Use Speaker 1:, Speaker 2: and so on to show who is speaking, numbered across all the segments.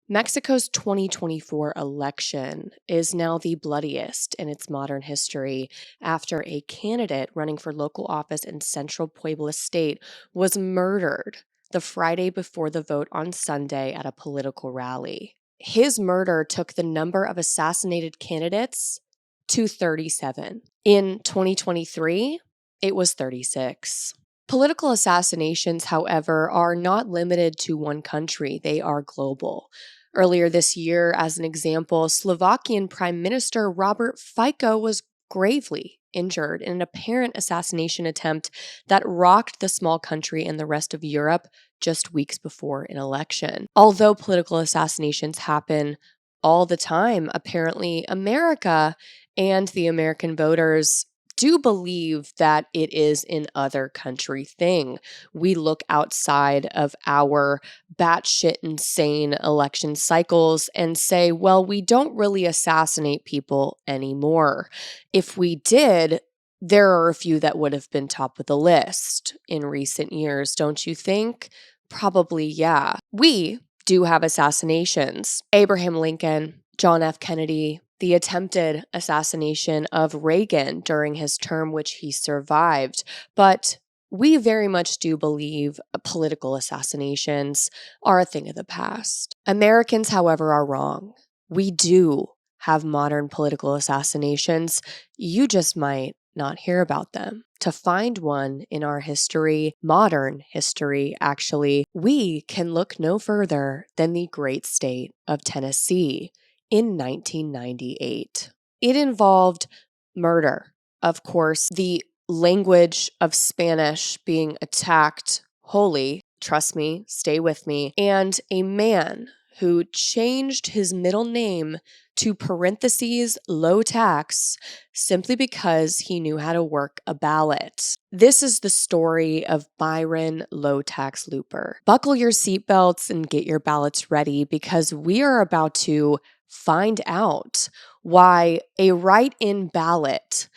Speaker 1: Mexico's 2024 election is now the bloodiest in its modern history after a candidate running for local office in central Puebla state was murdered the Friday before the vote on Sunday at a political rally. His murder took the number of assassinated candidates to 37. In 2023, it was 36. Political assassinations, however, are not limited to one country. They are global. Earlier this year, as an example, Slovakian Prime Minister Robert Fico was gravely injured in an apparent assassination attempt that rocked the small country and the rest of Europe just weeks before an election. Although political assassinations happen all the time, apparently America and the American voters do believe that it is an other country thing. We look outside of our batshit insane election cycles and say, well, we don't really assassinate people anymore. If we did, there are a few that would have been top of the list in recent years, don't you think? Probably, yeah. We do have assassinations. Abraham Lincoln, John F. Kennedy, the attempted assassination of Reagan during his term, which he survived. But we very much do believe political assassinations are a thing of the past. Americans, however, are wrong. We do have modern political assassinations. You just might not hear about them. To find one in our history, modern history actually, we can look no further than the great state of Tennessee in 1998. It involved murder, of course, the language of Spanish being attacked wholly, trust me, stay with me, and a man who changed his middle name to parentheses low tax simply because he knew how to work a ballot. This is the story of Byron Low Tax Looper. Buckle your seatbelts and get your ballots ready because we are about to find out why a write-in ballot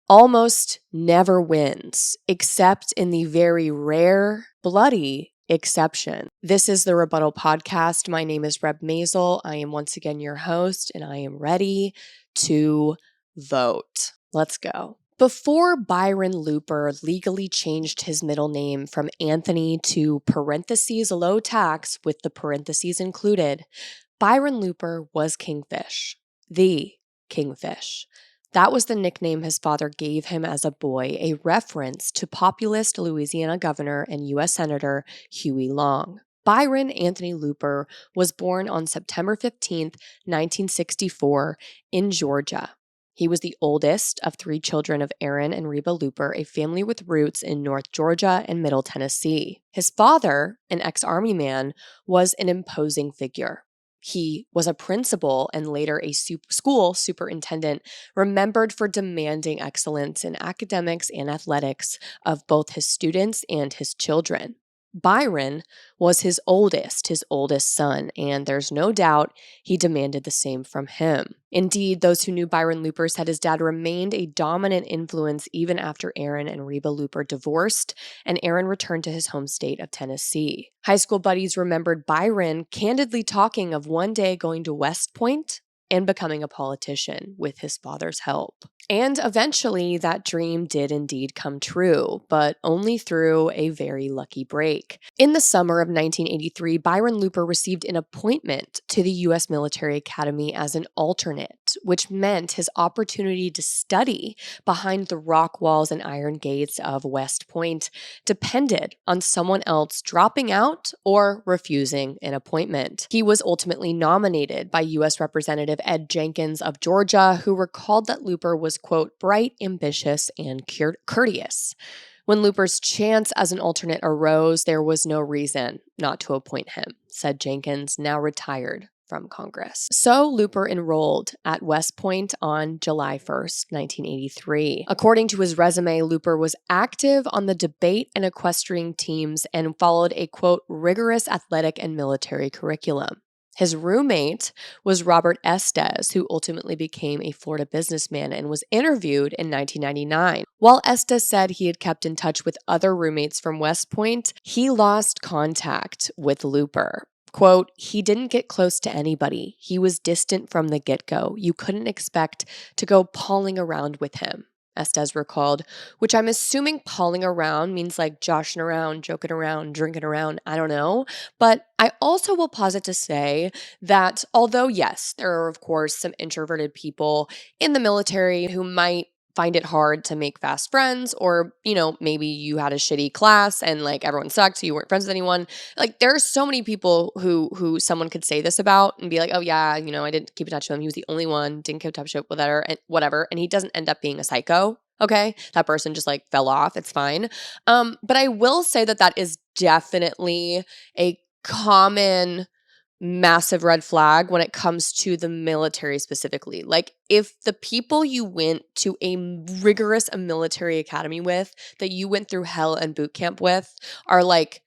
Speaker 1: almost never wins, except in the very rare, bloody exception. This is the Rebuttal Podcast. My name is Reb Maisel. I am once again your host, and I am ready to vote. Let's go. Before Byron Looper legally changed his middle name from Anthony to parentheses low tax with the parentheses included, Byron Looper was Kingfish, the Kingfish. That was the nickname his father gave him as a boy, a reference to populist Louisiana governor and U.S. Senator Huey Long. Byron Anthony Looper was born on September 15, 1964, in Georgia. He was the oldest of three children of Aaron and Reba Looper, a family with roots in North Georgia and Middle Tennessee. His father, an ex-Army man, was an imposing figure. He was a principal and later a school superintendent, remembered for demanding excellence in academics and athletics of both his students and his children. Byron was his oldest son, and there's no doubt he demanded the same from him. Indeed, those who knew Byron Looper said his dad remained a dominant influence even after Aaron and Reba Looper divorced, and Aaron returned to his home state of Tennessee. High school buddies remembered Byron candidly talking of one day going to West Point and becoming a politician with his father's help. And eventually that dream did indeed come true, but only through a very lucky break. In the summer of 1983, Byron Looper received an appointment to the U.S. Military Academy as an alternate, which meant his opportunity to study behind the rock walls and iron gates of West Point depended on someone else dropping out or refusing an appointment. He was ultimately nominated by U.S. Representative Ed Jenkins of Georgia, who recalled that Looper was, quote, bright, ambitious, and courteous. When Looper's chance as an alternate arose, there was no reason not to appoint him, said Jenkins, now retired from Congress. So Looper enrolled at West Point on July 1st, 1983. According to his resume, Looper was active on the debate and equestrian teams and followed a, quote, rigorous athletic and military curriculum. His roommate was Robert Estes, who ultimately became a Florida businessman and was interviewed in 1999. While Estes said he had kept in touch with other roommates from West Point, he lost contact with Looper. Quote, he didn't get close to anybody. He was distant from the get-go. You couldn't expect to go palling around with him, Estes recalled, which I'm assuming palling around means like joshing around, joking around, drinking around. I don't know. But I also will posit to say that although, yes, there are, of course, some introverted people in the military who might find it hard to make fast friends, or, maybe you had a shitty class and like everyone sucked, so you weren't friends with anyone. Like there are so many people who someone could say this about and be like, oh yeah, I didn't keep in touch with him. He was the only one, didn't keep in touch with her and whatever. And he doesn't end up being a psycho. Okay. That person just like fell off. It's fine. But I will say that is definitely a common massive red flag when it comes to the military specifically. Like if the people you went to a rigorous military academy with, that you went through hell and boot camp with, are like,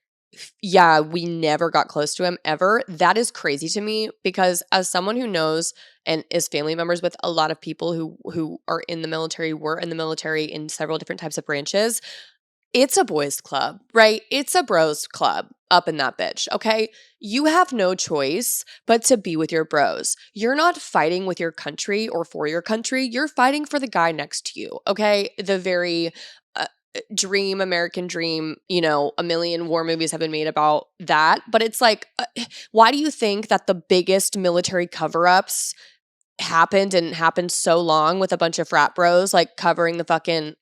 Speaker 1: yeah, we never got close to him ever. That is crazy to me, because as someone who knows and is family members with a lot of people who are in the military, were in the military in several different types of branches, it's a boys club, right? It's a bros club up in that bitch, okay? You have no choice but to be with your bros. You're not fighting with your country or for your country. You're fighting for the guy next to you, okay? The very dream, American dream, a million war movies have been made about that. But it's like, why do you think that the biggest military cover-ups happened so long with a bunch of frat bros, like covering the fucking,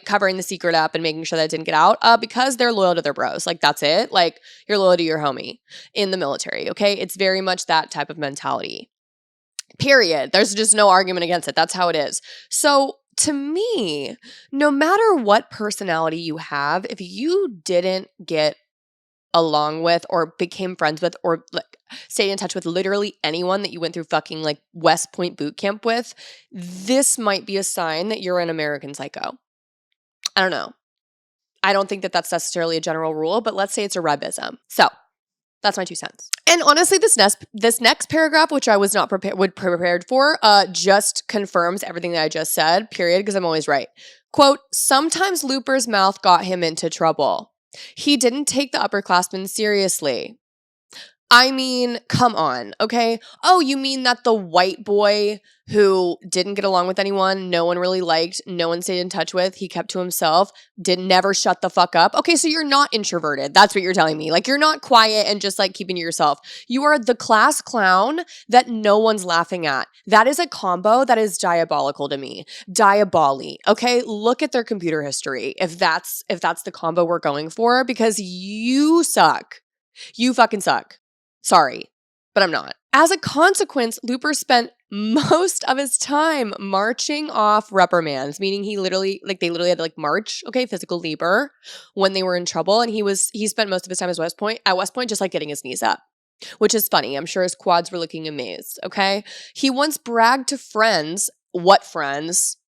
Speaker 1: covering the secret up and making sure that it didn't get out? Because they're loyal to their bros. Like, that's it. Like, you're loyal to your homie in the military, okay? It's very much that type of mentality. Period. There's just no argument against it. That's how it is. So, to me, no matter what personality you have, if you didn't get along with or became friends with or like stayed in touch with literally anyone that you went through fucking like West Point boot camp with, this might be a sign that you're an American psycho. I don't know. I don't think that that's necessarily a general rule, but let's say it's a rebism. So that's my 2 cents. And honestly, this next paragraph, which I was not prepared for, just confirms everything that I just said, period, because I'm always right. Quote, sometimes Looper's mouth got him into trouble. He didn't take the upperclassmen seriously. I mean, come on, okay? Oh, you mean that the white boy who didn't get along with anyone, no one really liked, no one stayed in touch with, he kept to himself, never shut the fuck up? Okay, so you're not introverted. That's what you're telling me. Like, you're not quiet and just like keeping to yourself. You are the class clown that no one's laughing at. That is a combo that is diabolical to me. Diaboli. Okay, look at their computer history if that's the combo we're going for, because you suck. You fucking suck. Sorry, but I'm not. As a consequence, Looper spent most of his time marching off reprimands, meaning they literally had to like march, okay, physical labor when they were in trouble. And he spent most of his time at West Point just like getting his knees up, which is funny. I'm sure his quads were looking amazed, okay? He once bragged to friends,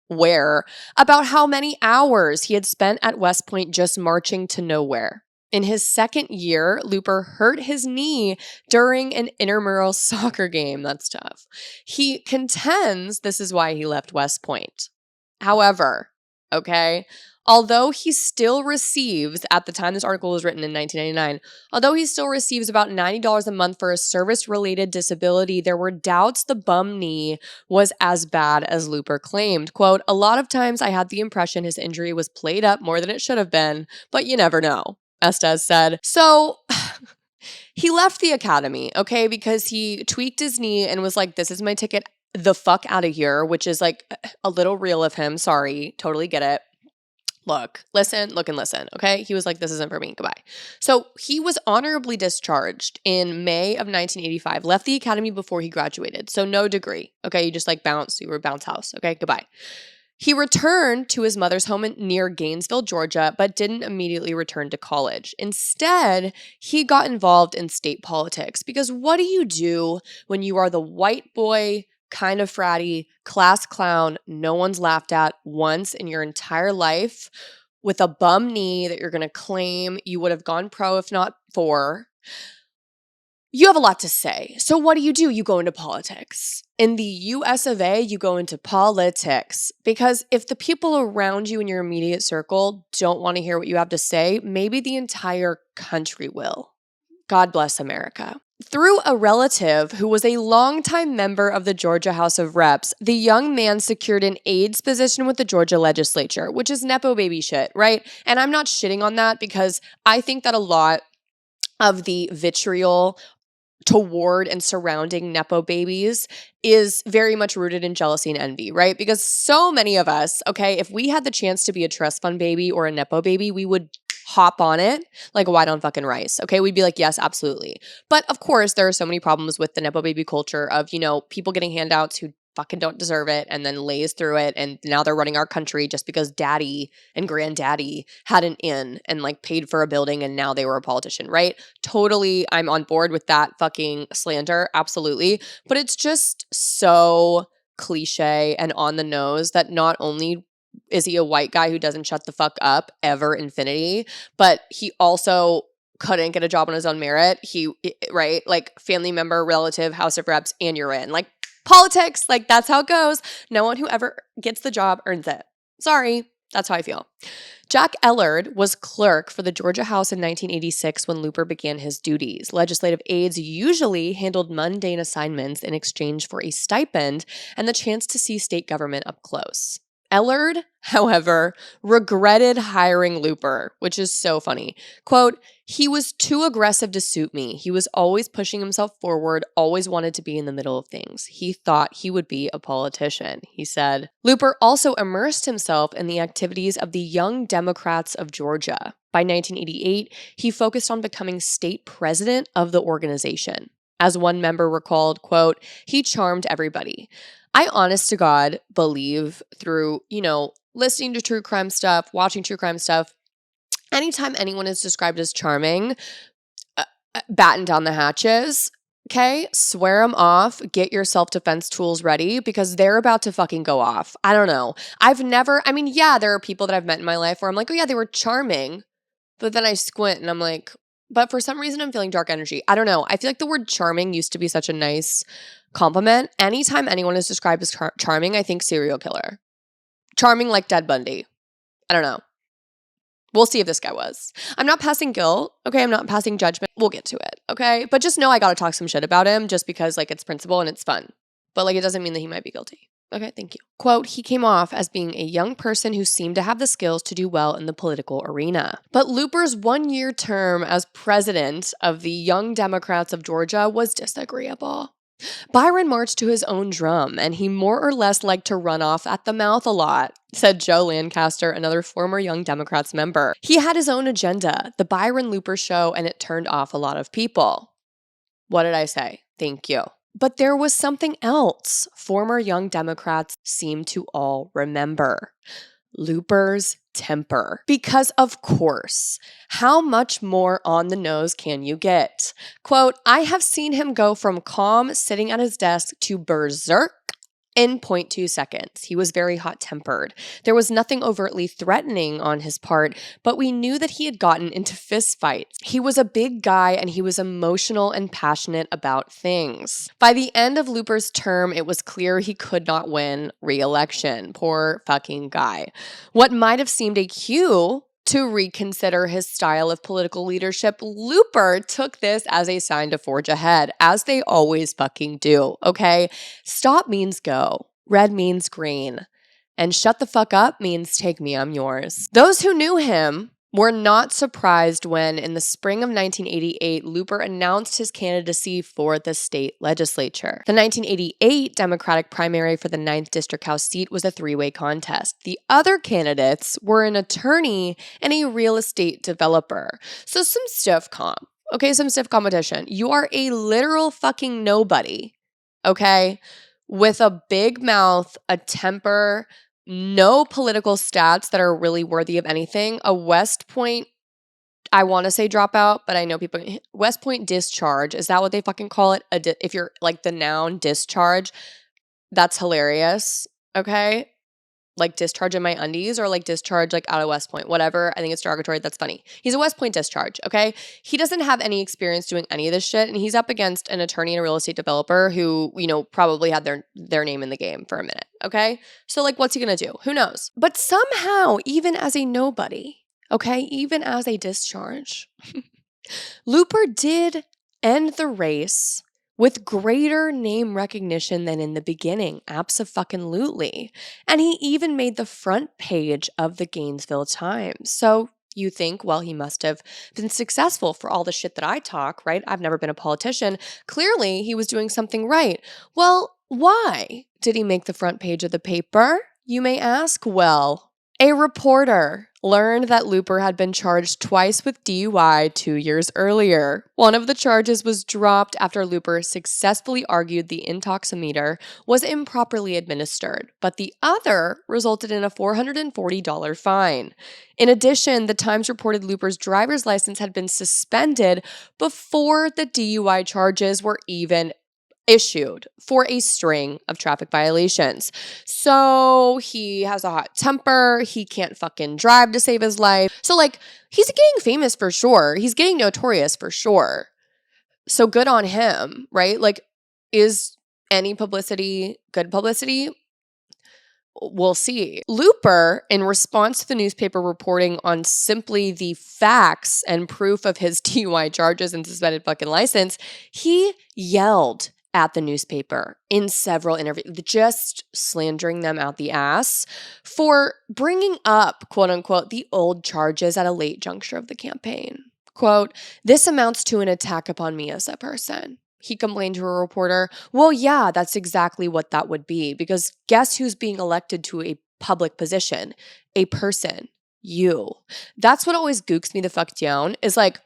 Speaker 1: where, about how many hours he had spent at West Point just marching to nowhere. In his second year, Looper hurt his knee during an intramural soccer game. That's tough. He contends this is why he left West Point. However, okay, although he still receives, at the time this article was written in 1999, although he still receives about $90 a month for a service-related disability, there were doubts the bum knee was as bad as Looper claimed. Quote, a lot of times I had the impression his injury was played up more than it should have been, but you never know. Estes said. So he left the academy, okay, because he tweaked his knee and was like, this is my ticket the fuck out of here, which is like a little real of him. Sorry, totally get it. Look and listen, okay? He was like, this isn't for me, goodbye. So he was honorably discharged in May of 1985, left the academy before he graduated. So no degree, okay? You just like bounced, you were a bounce house, okay? Goodbye. He returned to his mother's home near Gainesville, Georgia, but didn't immediately return to college. Instead, he got involved in state politics, because what do you do when you are the white boy, kind of fratty, class clown no one's laughed at once in your entire life, with a bum knee that you're going to claim you would have gone pro if not for? You have a lot to say. So what do? You go into politics. In the US of A, you go into politics. Because if the people around you in your immediate circle don't want to hear what you have to say, maybe the entire country will. God bless America. Through a relative who was a longtime member of the Georgia House of Reps, the young man secured an aides position with the Georgia legislature, which is Nepo baby shit, right? And I'm not shitting on that because I think that a lot of the vitriol toward and surrounding Nepo babies is very much rooted in jealousy and envy, right? Because so many of us, okay, if we had the chance to be a trust fund baby or a Nepo baby, we would hop on it like white on fucking rice, okay? We'd be like, yes, absolutely. But of course, there are so many problems with the Nepo baby culture of, people getting handouts who fucking don't deserve it and then lays through it, and now they're running our country just because daddy and granddaddy had an in and like paid for a building and now they were a politician, right? Totally, I'm on board with that fucking slander, absolutely. But it's just so cliche and on the nose that not only is he a white guy who doesn't shut the fuck up ever infinity, but he also couldn't get a job on his own merit. Right? Like family member, relative, House of Reps, and you're in. Like politics, like that's how it goes. No one who ever gets the job earns it. Sorry, that's how I feel. Jack Ellard was clerk for the Georgia House in 1986 when Looper began his duties. Legislative aides usually handled mundane assignments in exchange for a stipend and the chance to see state government up close. Ellard, however, regretted hiring Looper, which is so funny. Quote, "He was too aggressive to suit me. He was always pushing himself forward, always wanted to be in the middle of things. He thought he would be a politician," he said. Looper also immersed himself in the activities of the Young Democrats of Georgia. By 1988, he focused on becoming state president of the organization. As one member recalled, quote, "He charmed everybody. I honest to God believe through, listening to true crime stuff, watching true crime stuff, anytime anyone is described as charming, batten down the hatches, okay? Swear them off, get your self-defense tools ready because they're about to fucking go off. I don't know. There are people that I've met in my life where I'm like, oh yeah, they were charming, but then I squint and I'm like, but for some reason I'm feeling dark energy. I don't know. I feel like the word charming used to be such a nice compliment. Anytime anyone is described as charming, I think serial killer. Charming like Ted Bundy. I don't know. We'll see if this guy was. I'm not passing guilt, okay? I'm not passing judgment. We'll get to it, okay? But just know I gotta talk some shit about him just because, like, it's principle and it's fun. But, like, it doesn't mean that he might be guilty. Okay, thank you. Quote, "He came off as being a young person who seemed to have the skills to do well in the political arena." But Looper's one-year term as president of the Young Democrats of Georgia was disagreeable. Byron marched to his own drum, and he more or less liked to run off at the mouth a lot, said Joe Lancaster, another former Young Democrats member. He had his own agenda, the Byron Looper show, and it turned off a lot of people. What did I say? Thank you. But there was something else former Young Democrats seem to all remember. Looper's temper. Because of course, how much more on the nose can you get? Quote, "I have seen him go from calm sitting at his desk to berserk in 0.2 seconds. He was very hot-tempered. There was nothing overtly threatening on his part, but we knew that he had gotten into fistfights. He was a big guy and he was emotional and passionate about things." By the end of Looper's term, it was clear he could not win re-election. Poor fucking guy. What might have seemed a cue to reconsider his style of political leadership, Looper took this as a sign to forge ahead, as they always fucking do, okay? Stop means go. Red means green. And shut the fuck up means take me, I'm yours. Those who knew him were not surprised when, in the spring of 1988, Looper announced his candidacy for the state legislature. The 1988 Democratic primary for the 9th District House seat was a three-way contest. The other candidates were an attorney and a real estate developer. So some stiff comp, okay? Some stiff competition. You are a literal fucking nobody, okay? With a big mouth, a temper, no political stats that are really worthy of anything. A West Point, I want to say dropout, but I know people, West Point discharge. Is that what they fucking call it? If you're like the noun discharge, that's hilarious. Okay. Like discharge in my undies or like discharge like out of West Point, whatever. I think it's derogatory. That's funny. He's a West Point discharge, okay? He doesn't have any experience doing any of this shit, and he's up against an attorney and a real estate developer who, probably had their name in the game for a minute, okay? So like, what's he gonna do? Who knows? But somehow, even as a nobody, okay, even as a discharge, Looper did end the race with greater name recognition than in the beginning. Abso-fucking-lutely. And he even made the front page of the Gainesville Times. So you think, well, he must have been successful for all the shit that I talk, right? I've never been a politician. Clearly, he was doing something right. Well, why did he make the front page of the paper, you may ask? Well, a reporter learned that Looper had been charged twice with DUI 2 years earlier. One of the charges was dropped after Looper successfully argued the intoximeter was improperly administered, but the other resulted in a $440 fine. In addition, the Times reported Looper's driver's license had been suspended before the DUI charges were even issued for a string of traffic violations. So he has a hot temper. He can't fucking drive to save his life. So like, he's getting famous for sure. He's getting notorious for sure. So good on him, right? Like, is any publicity good publicity? We'll see. Looper, in response to the newspaper reporting on simply the facts and proof of his DUI charges and suspended fucking license, he yelled at the newspaper in several interviews, just slandering them out the ass for bringing up, quote unquote, the old charges at a late juncture of the campaign. Quote, "This amounts to an attack upon me as a person." He complained to a reporter, "Well, yeah, that's exactly what that would be, because guess who's being elected to a public position? A person. You." That's what always gooks me the fuck down, is like,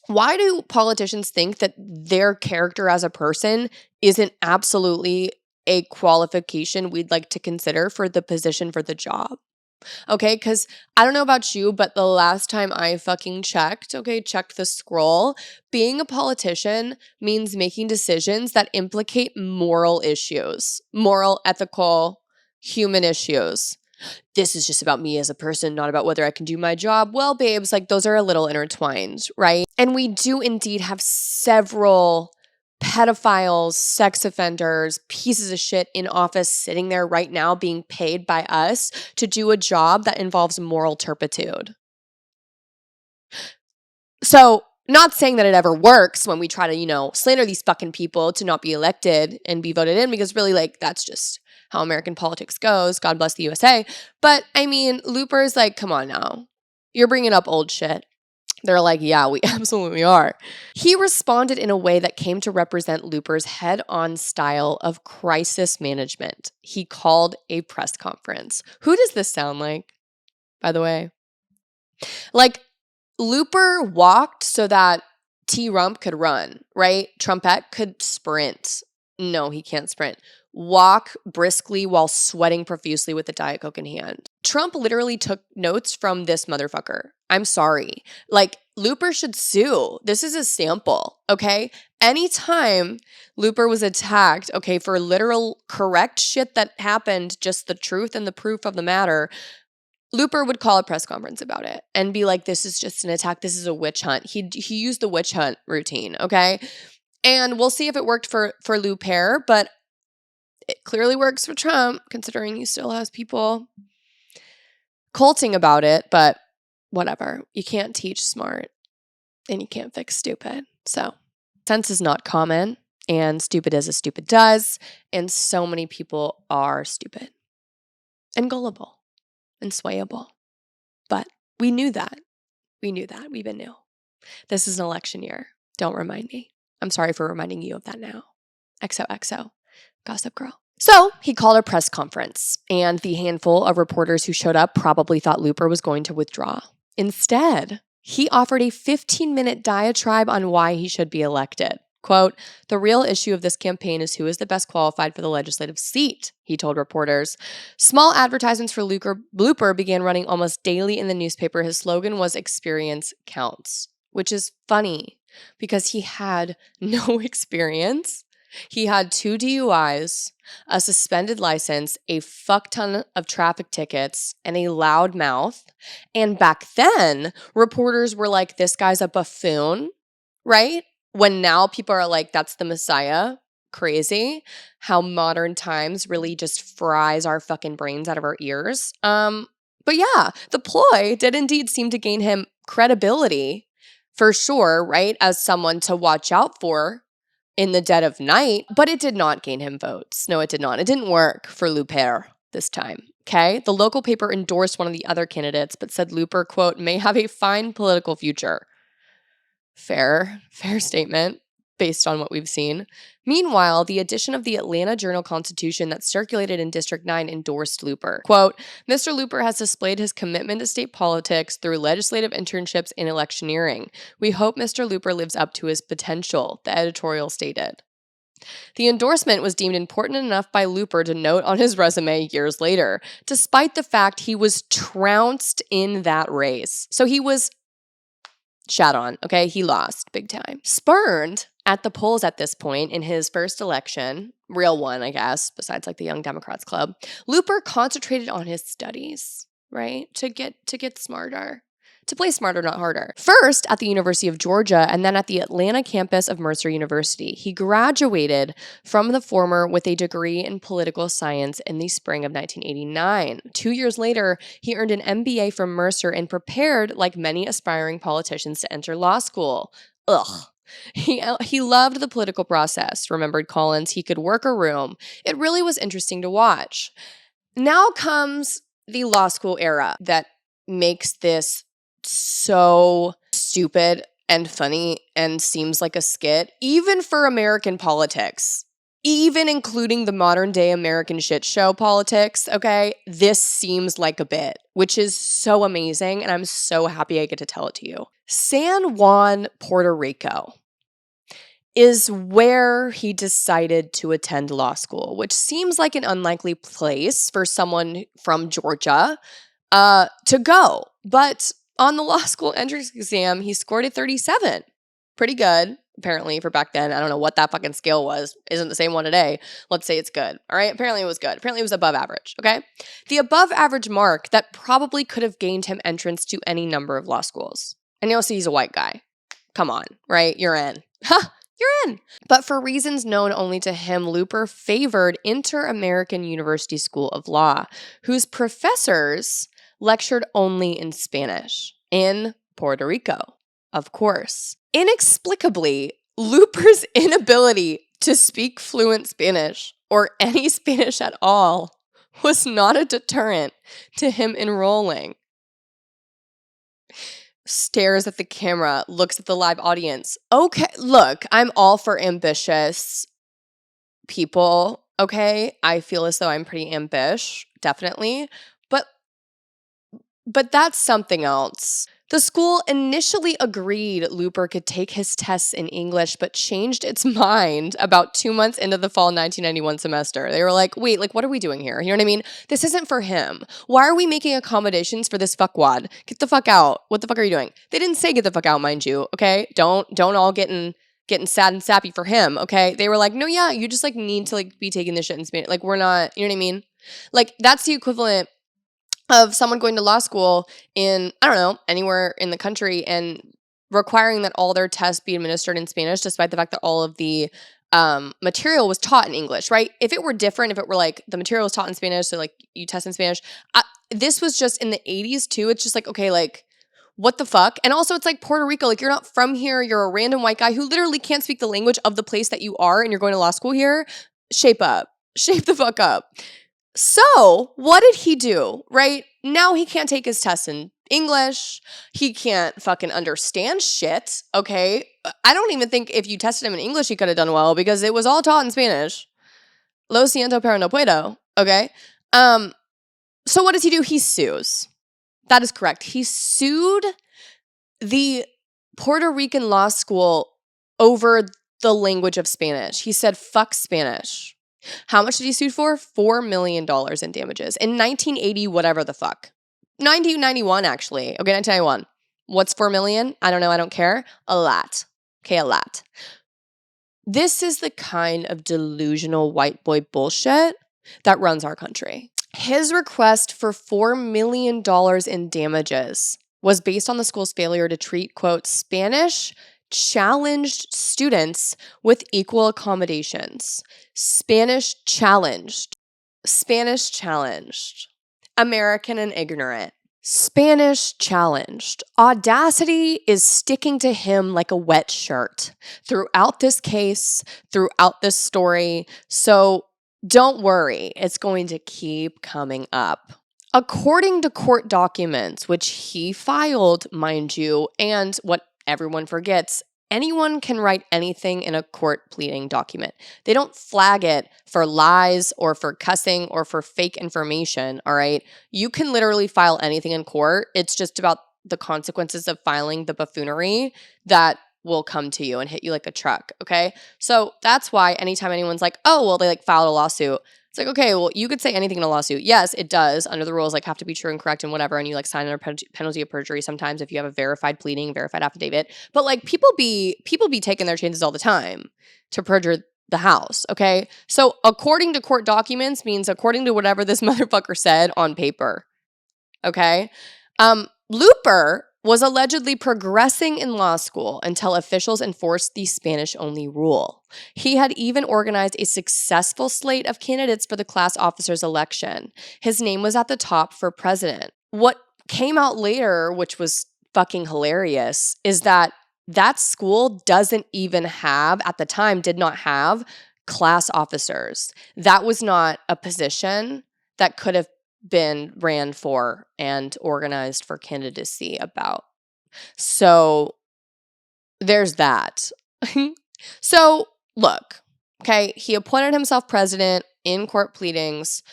Speaker 1: why do politicians think that their character as a person isn't absolutely a qualification we'd like to consider for the position for the job? Okay, because I don't know about you, but the last time I fucking checked the scroll, being a politician means making decisions that implicate moral issues, moral, ethical, human issues. This is just about me as a person, not about whether I can do my job. Well, babes, like those are a little intertwined, right? And we do indeed have several pedophiles, sex offenders, pieces of shit in office sitting there right now being paid by us to do a job that involves moral turpitude. So, not saying that it ever works when we try to, slander these fucking people to not be elected and be voted in, because really, like, that's just how American politics goes. God bless the USA. But, I mean, Looper's like, come on now. You're bringing up old shit. They're like, yeah, we absolutely are. He responded in a way that came to represent Looper's head-on style of crisis management. He called a press conference. Who does this sound like, by the way? Like, Looper walked so that T-Rump could run, right? Trumpet could sprint. No, he can't sprint. Walk briskly while sweating profusely with a Diet Coke in hand. Trump literally took notes from this motherfucker. I'm sorry. Like, Looper should sue. This is a sample, okay? Anytime Looper was attacked, okay, for literal correct shit that happened, just the truth and the proof of the matter, Looper would call a press conference about it and be like, this is just an attack. This is a witch hunt. He used the witch hunt routine, okay? And we'll see if it worked for Looper, but it clearly works for Trump, considering he still has people colting about it, but whatever. You can't teach smart and you can't fix stupid. So sense is not common, and stupid is as stupid does, and so many people are stupid and gullible and swayable. But we knew that. We even knew. This is an election year. Don't remind me. I'm sorry for reminding you of that now. XOXO. Gossip Girl. So he called a press conference, and the handful of reporters who showed up probably thought Looper was going to withdraw. Instead, he offered a 15-minute diatribe on why he should be elected. Quote, "The real issue of this campaign is who is the best qualified for the legislative seat," he told reporters. Small advertisements for Looper began running almost daily in the newspaper. His slogan was "Experience counts," which is funny because he had no experience. He had 2 DUIs, a suspended license, a fuck ton of traffic tickets, and a loud mouth. And back then, reporters were like, this guy's a buffoon, right? When now people are like, that's the Messiah. Crazy how modern times really just fries our fucking brains out of our ears. But yeah, the ploy did indeed seem to gain him credibility for sure, right, as someone to watch out for in the dead of night, but it did not gain him votes. No, it did not. It didn't work for Looper this time. Okay. The local paper endorsed one of the other candidates, but said Looper, quote, may have a fine political future. Fair statement based on what we've seen. Meanwhile, the edition of the Atlanta Journal-Constitution that circulated in District 9 endorsed Looper. Quote, Mr. Looper has displayed his commitment to state politics through legislative internships and electioneering. We hope Mr. Looper lives up to his potential, the editorial stated. The endorsement was deemed important enough by Looper to note on his resume years later, despite the fact he was trounced in that race. So he was shat on, okay? He lost big time. Spurned at the polls at this point in his first election, real one, I guess, besides like the Young Democrats Club, Looper concentrated on his studies, right? To get smarter. To play smarter, not harder. First at the University of Georgia and then at the Atlanta campus of Mercer University. He graduated from the former with a degree in political science in the spring of 1989. 2 years later, he earned an MBA from Mercer and prepared, like many aspiring politicians, to enter law school. Ugh. He loved the political process, remembered Collins. He could work a room. It really was interesting to watch. Now comes the law school era that makes this so stupid and funny and seems like a skit, even for American politics, even including the modern day American shit show politics, okay? This seems like a bit, which is so amazing, and I'm so happy I get to tell it to you. San Juan, Puerto Rico is where he decided to attend law school, which seems like an unlikely place for someone from Georgia to go. But on the law school entrance exam, he scored a 37. Pretty good, apparently, for back then. I don't know what that fucking scale was. Isn't the same one today. Let's say it's good. All right? Apparently it was good. Apparently it was above average, okay? The above average mark that probably could have gained him entrance to any number of law schools. And you'll see he's a white guy. Come on, right? You're in. Ha! You're in. But for reasons known only to him, Looper favored Inter-American University School of Law, whose professors lectured only in Spanish, in Puerto Rico, of course. Inexplicably, Looper's inability to speak fluent Spanish, or any Spanish at all, was not a deterrent to him enrolling. Stares at the camera, looks at the live audience. Okay, look, I'm all for ambitious people, okay? I feel as though I'm pretty ambitious, definitely. But that's something else. The school initially agreed Looper could take his tests in English, but changed its mind about 2 months into the fall 1991 semester. They were like, wait, like, what are we doing here? You know what I mean? This isn't for him. Why are we making accommodations for this fuckwad? Get the fuck out. What the fuck are you doing? They didn't say get the fuck out, mind you, okay? Don't all getting sad and sappy for him, okay? They were like, no, yeah, you just, like, need to, like, be taking this shit in Spanish. Like, we're not, you know what I mean? Like, that's the equivalent of someone going to law school in, I don't know, anywhere in the country and requiring that all their tests be administered in Spanish, despite the fact that all of the material was taught in English, right? If it were different, if it were like the material was taught in Spanish, so like you test in Spanish, this was just in the 80s too. It's just like, okay, like, what the fuck? And also it's like Puerto Rico, like you're not from here, you're a random white guy who literally can't speak the language of the place that you are and you're going to law school here. Shape up. Shape the fuck up. So, what did he do, right? Now he can't take his tests in English. He can't fucking understand shit, okay? I don't even think if you tested him in English, he could have done well because it was all taught in Spanish. Lo siento, pero no puedo, okay? So what does he do? He sues. That is correct. He sued the Puerto Rican law school over the language of Spanish. He said, fuck Spanish. How much did he sue for? $4 million in damages. In 1980, whatever the fuck. 1991, actually. Okay, 1991. What's $4 million? I don't know. I don't care. A lot. Okay, a lot. This is the kind of delusional white boy bullshit that runs our country. His request for $4 million in damages was based on the school's failure to treat, quote, Spanish challenged students with equal accommodations. Spanish challenged. American and ignorant. Spanish challenged. Audacity is sticking to him like a wet shirt throughout this case, throughout this story. So don't worry, it's going to keep coming up. According to court documents, which he filed, mind you, and what everyone forgets, anyone can write anything in a court pleading document. They don't flag it for lies or for cussing or for fake information, all right? You can literally file anything in court. It's just about the consequences of filing the buffoonery that will come to you and hit you like a truck, okay? So that's why anytime anyone's like, oh, well, they like filed a lawsuit, it's like, okay, well, you could say anything in a lawsuit. Yes, it does. Under the rules, like have to be true and correct and whatever. And you like sign under penalty of perjury sometimes if you have a verified pleading, verified affidavit. But like people be taking their chances all the time to perjure the house. Okay. So according to court documents means according to whatever this motherfucker said on paper. Okay. Looper was allegedly progressing in law school until officials enforced the Spanish-only rule. He had even organized a successful slate of candidates for the class officers election. His name was at the top for president. What came out later, which was fucking hilarious, is that school doesn't even have, at the time, did not have class officers. That was not a position that could have been ran for and organized for candidacy about. So there's that. So look, okay, he appointed himself president in court pleadings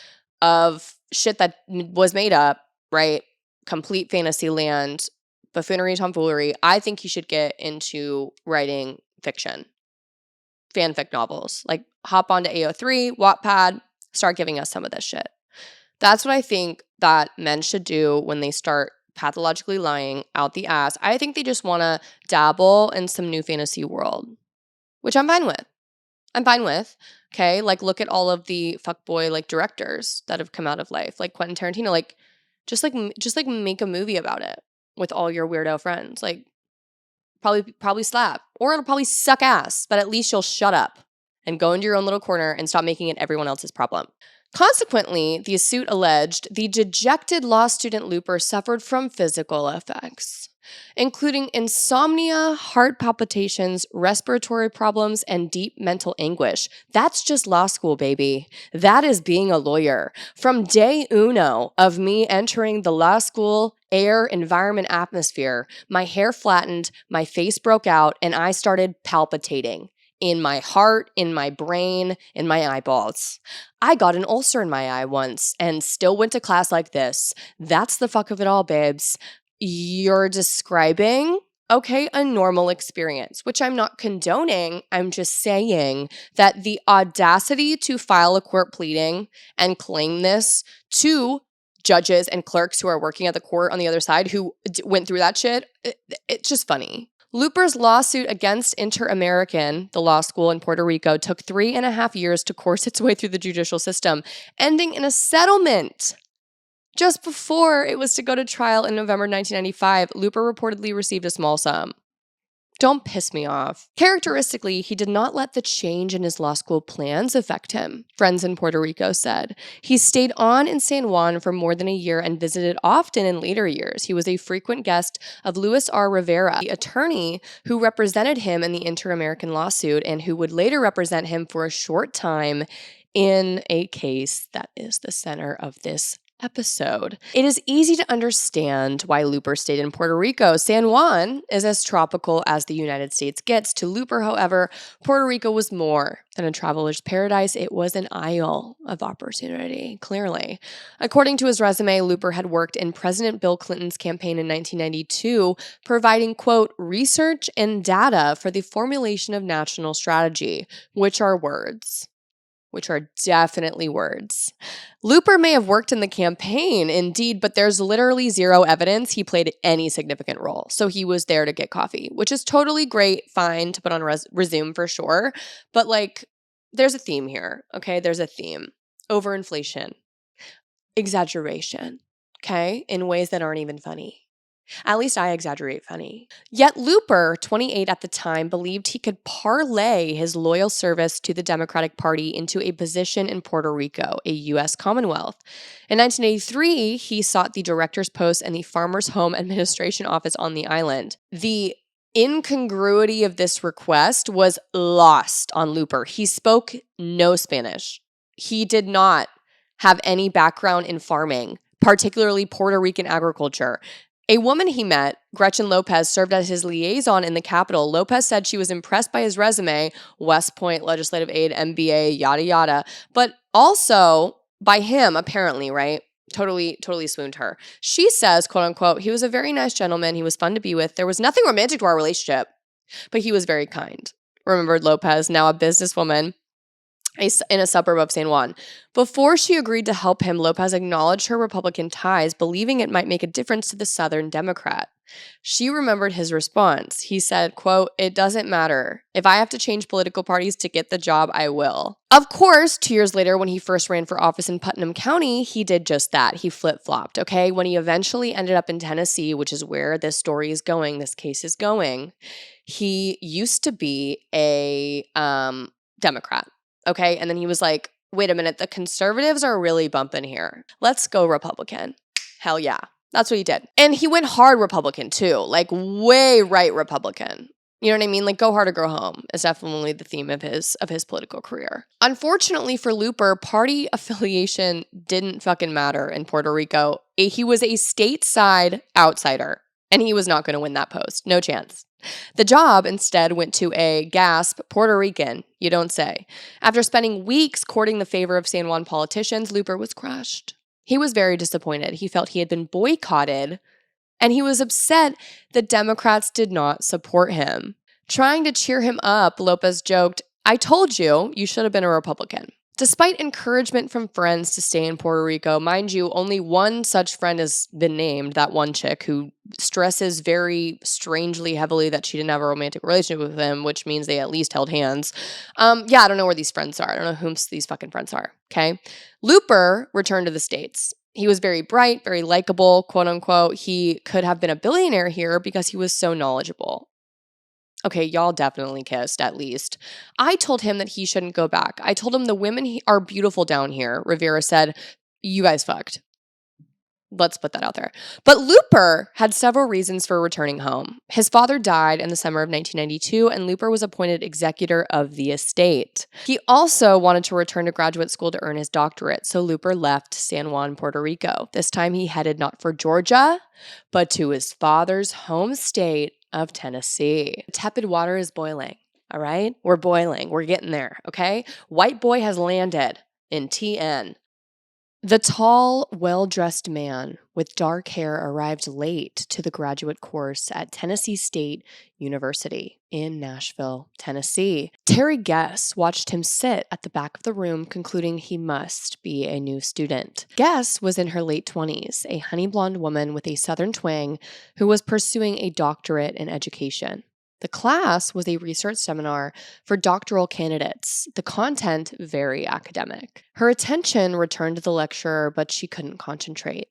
Speaker 1: of shit that was made up, right? Complete fantasy land, buffoonery, tomfoolery. I think he should get into writing fiction, fanfic novels. Like hop onto AO3, Wattpad, start giving us some of this shit. That's what I think that men should do when they start pathologically lying out the ass. I think they just want to dabble in some new fantasy world, which I'm fine with. Okay, like look at all of the fuckboy like directors that have come out of life, like Quentin Tarantino. Like, just make a movie about it with all your weirdo friends. Like, probably slap, or it'll probably suck ass, but at least you'll shut up and go into your own little corner and stop making it everyone else's problem. Consequently, the suit alleged the dejected law student Looper suffered from physical effects, including insomnia, heart palpitations, respiratory problems, and deep mental anguish. That's just law school, baby. That is being a lawyer. From day uno of me entering the law school air, environment, atmosphere, my hair flattened, my face broke out, and I started palpitating. In my heart, in my brain, in my eyeballs. I got an ulcer in my eye once and still went to class like this. That's the fuck of it all, babes. You're describing, okay, a normal experience, which I'm not condoning. I'm just saying that the audacity to file a court pleading and claim this to judges and clerks who are working at the court on the other side who went through that shit, it's just funny. Looper's lawsuit against Inter-American, the law school in Puerto Rico, took 3.5 years to course its way through the judicial system, ending in a settlement. Just before it was to go to trial in November 1995, Looper reportedly received a small sum. Don't piss me off. Characteristically, he did not let the change in his law school plans affect him, friends in Puerto Rico said. He stayed on in San Juan for more than a year and visited often in later years. He was a frequent guest of Luis R. Rivera, the attorney who represented him in the Inter-American lawsuit and who would later represent him for a short time in a case that is the center of this episode. It is easy to understand why Looper stayed in Puerto Rico. San Juan is as tropical as the United States gets. To Looper, however, Puerto Rico was more than a traveler's paradise. It was an isle of opportunity, clearly. According to his resume, Looper had worked in President Bill Clinton's campaign in 1992, providing, quote, research and data for the formulation of national strategy, which are definitely words. Looper may have worked in the campaign, indeed, but there's literally zero evidence he played any significant role. So he was there to get coffee, which is totally great, fine to put on resume for sure. But like, there's a theme here, okay? There's a theme. Overinflation, exaggeration, okay? In ways that aren't even funny. At least I exaggerate funny. Yet Looper, 28 at the time, believed he could parlay his loyal service to the Democratic Party into a position in Puerto Rico, a U.S. Commonwealth. In 1983, he sought the director's post in the Farmers Home Administration office on the island. The incongruity of this request was lost on Looper. He spoke no Spanish. He did not have any background in farming, particularly Puerto Rican agriculture. A woman he met, Gretchen Lopez, served as his liaison in the Capitol. Lopez said she was impressed by his resume, West Point legislative aide, MBA, yada, yada, but also by him, apparently, right? Totally swooned her. She says, quote unquote, he was a very nice gentleman. He was fun to be with. There was nothing romantic to our relationship, but he was very kind. Remembered Lopez, now a businesswoman in a suburb of San Juan. Before she agreed to help him, Lopez acknowledged her Republican ties, believing it might make a difference to the Southern Democrat. She remembered his response. He said, quote, it doesn't matter. If I have to change political parties to get the job, I will. Of course, 2 years later, when he first ran for office in Putnam County, he did just that. He flip-flopped, okay? When he eventually ended up in Tennessee, which is where this story is going, this case is going, he used to be a Democrat. Okay, and then he was like, wait a minute, the conservatives are really bumping here. Let's go Republican. Hell yeah. That's what he did. And he went hard Republican too, like way right Republican. You know what I mean? Like go hard or go home is definitely the theme of his political career. Unfortunately for Looper, party affiliation didn't fucking matter in Puerto Rico. He was a stateside outsider, and he was not going to win that post. No chance. The job instead went to a, gasp, Puerto Rican, you don't say. After spending weeks courting the favor of San Juan politicians, Looper was crushed. He was very disappointed. He felt he had been boycotted, and he was upset that Democrats did not support him. Trying to cheer him up, Lopez joked, I told you, you should have been a Republican. Despite encouragement from friends to stay in Puerto Rico, mind you, only one such friend has been named, that one chick who stresses very strangely heavily that she didn't have a romantic relationship with him, which means they at least held hands. I don't know where these friends are. I don't know whom these fucking friends are, okay? Looper returned to the States. He was very bright, very likable, quote unquote. He could have been a billionaire here because he was so knowledgeable. Okay, y'all definitely kissed, at least. I told him that he shouldn't go back. I told him the women are beautiful down here. Rivera said, you guys fucked. Let's put that out there. But Looper had several reasons for returning home. His father died in the summer of 1992, and Looper was appointed executor of the estate. He also wanted to return to graduate school to earn his doctorate, so Looper left San Juan, Puerto Rico. This time he headed not for Georgia, but to his father's home state of Tennessee. Tepid water is boiling, all right? We're boiling. We're getting there, okay? White boy has landed in TN. The tall, well-dressed man with dark hair arrived late to the graduate course at Tennessee State University in Nashville, Tennessee. Terri Guess watched him sit at the back of the room, concluding he must be a new student. Guess was in her late 20s, a honey blonde woman with a Southern twang who was pursuing a doctorate in education. The class was a research seminar for doctoral candidates, the content very academic. Her attention returned to the lecturer, but she couldn't concentrate.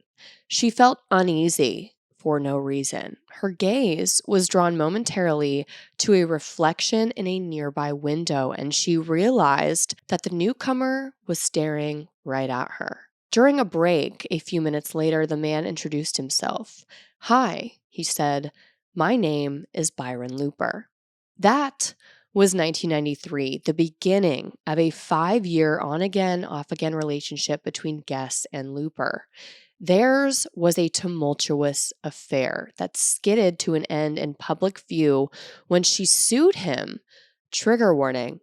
Speaker 1: She felt uneasy for no reason. Her gaze was drawn momentarily to a reflection in a nearby window, and she realized that the newcomer was staring right at her. During a break, a few minutes later, the man introduced himself. Hi, he said. My name is Byron Looper. That was 1993, the beginning of a 5-year on-again, off-again relationship between Guess and Looper. Theirs was a tumultuous affair that skidded to an end in public view when she sued him, trigger warning,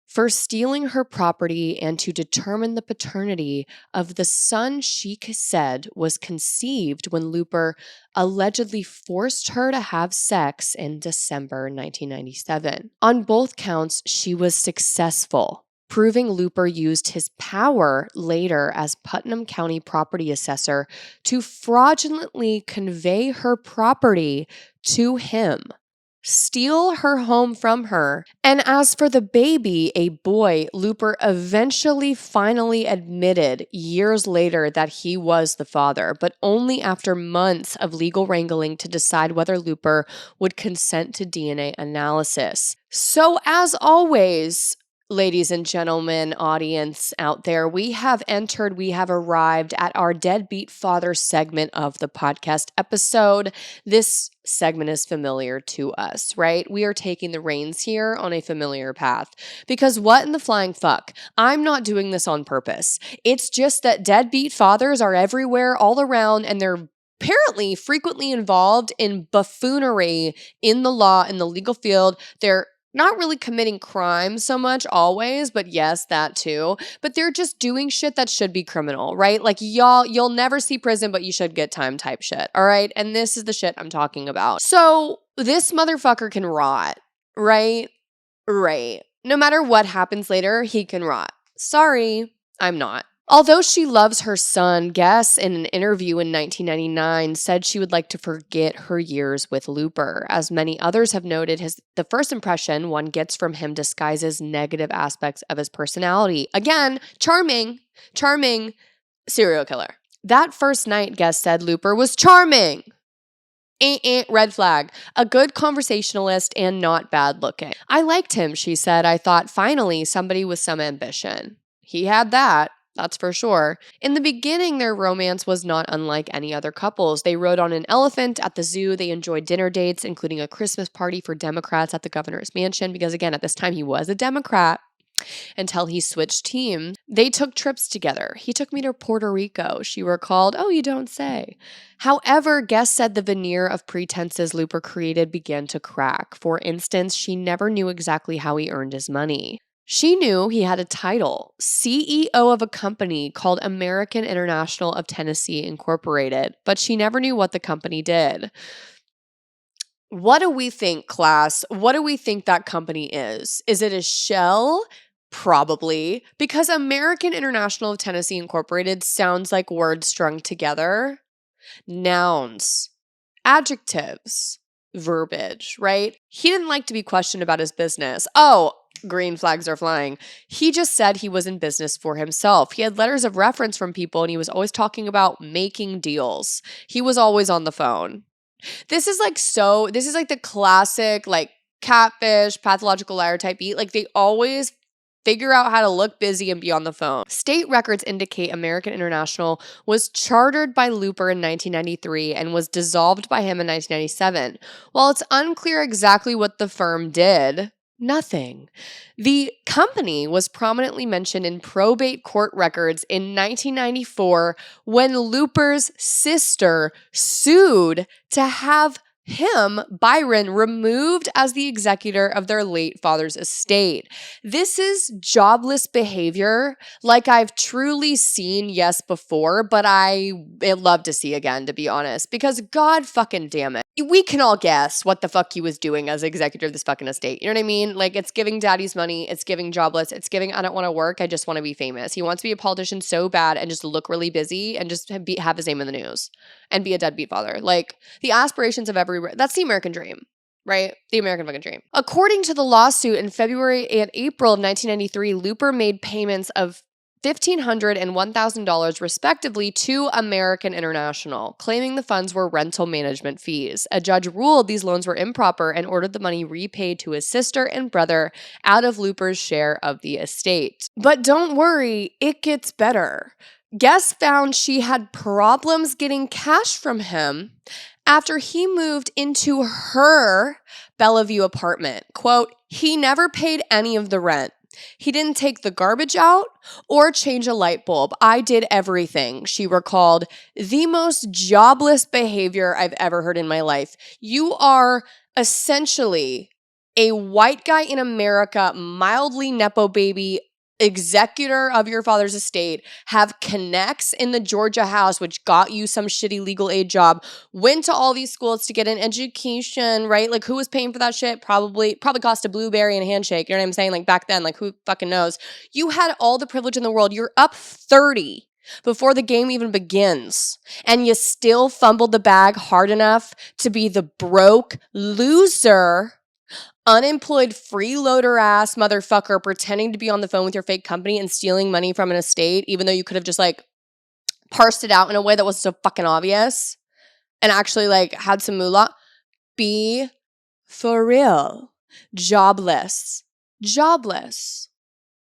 Speaker 1: for stealing her property and to determine the paternity of the son she said was conceived when Looper allegedly forced her to have sex in December 1997. On both counts, she was successful, proving Looper used his power later as Putnam County property assessor to fraudulently convey her property to him. steal her home from her. And as for the baby, a boy, Looper eventually finally admitted years later that he was the father, but only after months of legal wrangling to decide whether Looper would consent to DNA analysis. So as always, ladies and gentlemen, audience out there, we have arrived at our deadbeat father segment of the podcast episode. This segment is familiar to us, right? We are taking the reins here on a familiar path. Because what in the flying fuck? I'm not doing this on purpose. It's just that deadbeat fathers are everywhere, all around, and they're apparently frequently involved in buffoonery in the law, in the legal field. They're not really committing crime so much always, but yes, that too. But they're just doing shit that should be criminal, right? Like you'll never see prison, but you should get time type shit, all right? And this is the shit I'm talking about. So this motherfucker can rot, right? Right. No matter what happens later, he can rot. Sorry, I'm not. Although she loves her son, Guess, in an interview in 1999, said she would like to forget her years with Looper. As many others have noted, the first impression one gets from him disguises negative aspects of his personality. Again, charming serial killer. That first night, Guess said Looper was charming. Red flag. A good conversationalist and not bad looking. I liked him, she said. I thought, finally, somebody with some ambition. He had that. That's for sure. In the beginning, their romance was not unlike any other couples. They rode on an elephant at the zoo. They enjoyed dinner dates, including a Christmas party for Democrats at the governor's mansion, because again, at this time, he was a Democrat until he switched teams. They took trips together. He took me to Puerto Rico, she recalled. Oh, you don't say. However, Guess said the veneer of pretenses Looper created began to crack. For instance, she never knew exactly how he earned his money. She knew he had a title, CEO of a company called American International of Tennessee Incorporated, but she never knew what the company did. What do we think, class? What do we think that company is? Is it a shell? Probably, because American International of Tennessee Incorporated sounds like words strung together. Nouns, adjectives, verbiage, right? He didn't like to be questioned about his business. Oh, green flags are flying. He just said he was in business for himself. He had letters of reference from people and he was always talking about making deals. He was always on the phone. This is like the classic like catfish, pathological liar type beat. Like they always figure out how to look busy and be on the phone. State records indicate American International was chartered by Looper in 1993 and was dissolved by him in 1997. While it's unclear exactly what the firm did, nothing. The company was prominently mentioned in probate court records in 1994 when Looper's sister sued to have him, Byron, removed as the executor of their late father's estate. This is jobless behavior like I've truly seen, yes, before, but I'd love to see again, to be honest, because God fucking damn it. We can all guess what the fuck he was doing as executor of this fucking estate. You know what I mean? Like, it's giving daddy's money, it's giving jobless, it's giving I don't want to work, I just want to be famous. He wants to be a politician so bad and just look really busy and just have his name in the news and be a deadbeat father. Like, the aspirations of that's the American dream, right? The American fucking dream. According to the lawsuit, in February and April of 1993, Looper made payments of $1,500 and $1,000 respectively to American International, claiming the funds were rental management fees. A judge ruled these loans were improper and ordered the money repaid to his sister and brother out of Looper's share of the estate. But don't worry, it gets better. Guess found she had problems getting cash from him after he moved into her Bellevue apartment. Quote, he never paid any of the rent. He didn't take the garbage out or change a light bulb. I did everything, she recalled. The most jobless behavior I've ever heard in my life. You are essentially a white guy in America, mildly Nepo baby, executor of your father's estate, have connects in the Georgia house, which got you some shitty legal aid job, went to all these schools to get an education, right? Like, who was paying for that shit? Probably cost a blueberry and a handshake. You know what I'm saying? Like, back then, like, who fucking knows? You had all the privilege in the world. You're up 30 before the game even begins. And you still fumbled the bag hard enough to be the broke loser, unemployed freeloader ass motherfucker pretending to be on the phone with your fake company and stealing money from an estate, even though you could have just like parsed it out in a way that was so fucking obvious and actually like had some moolah. Be for real. Jobless. Jobless.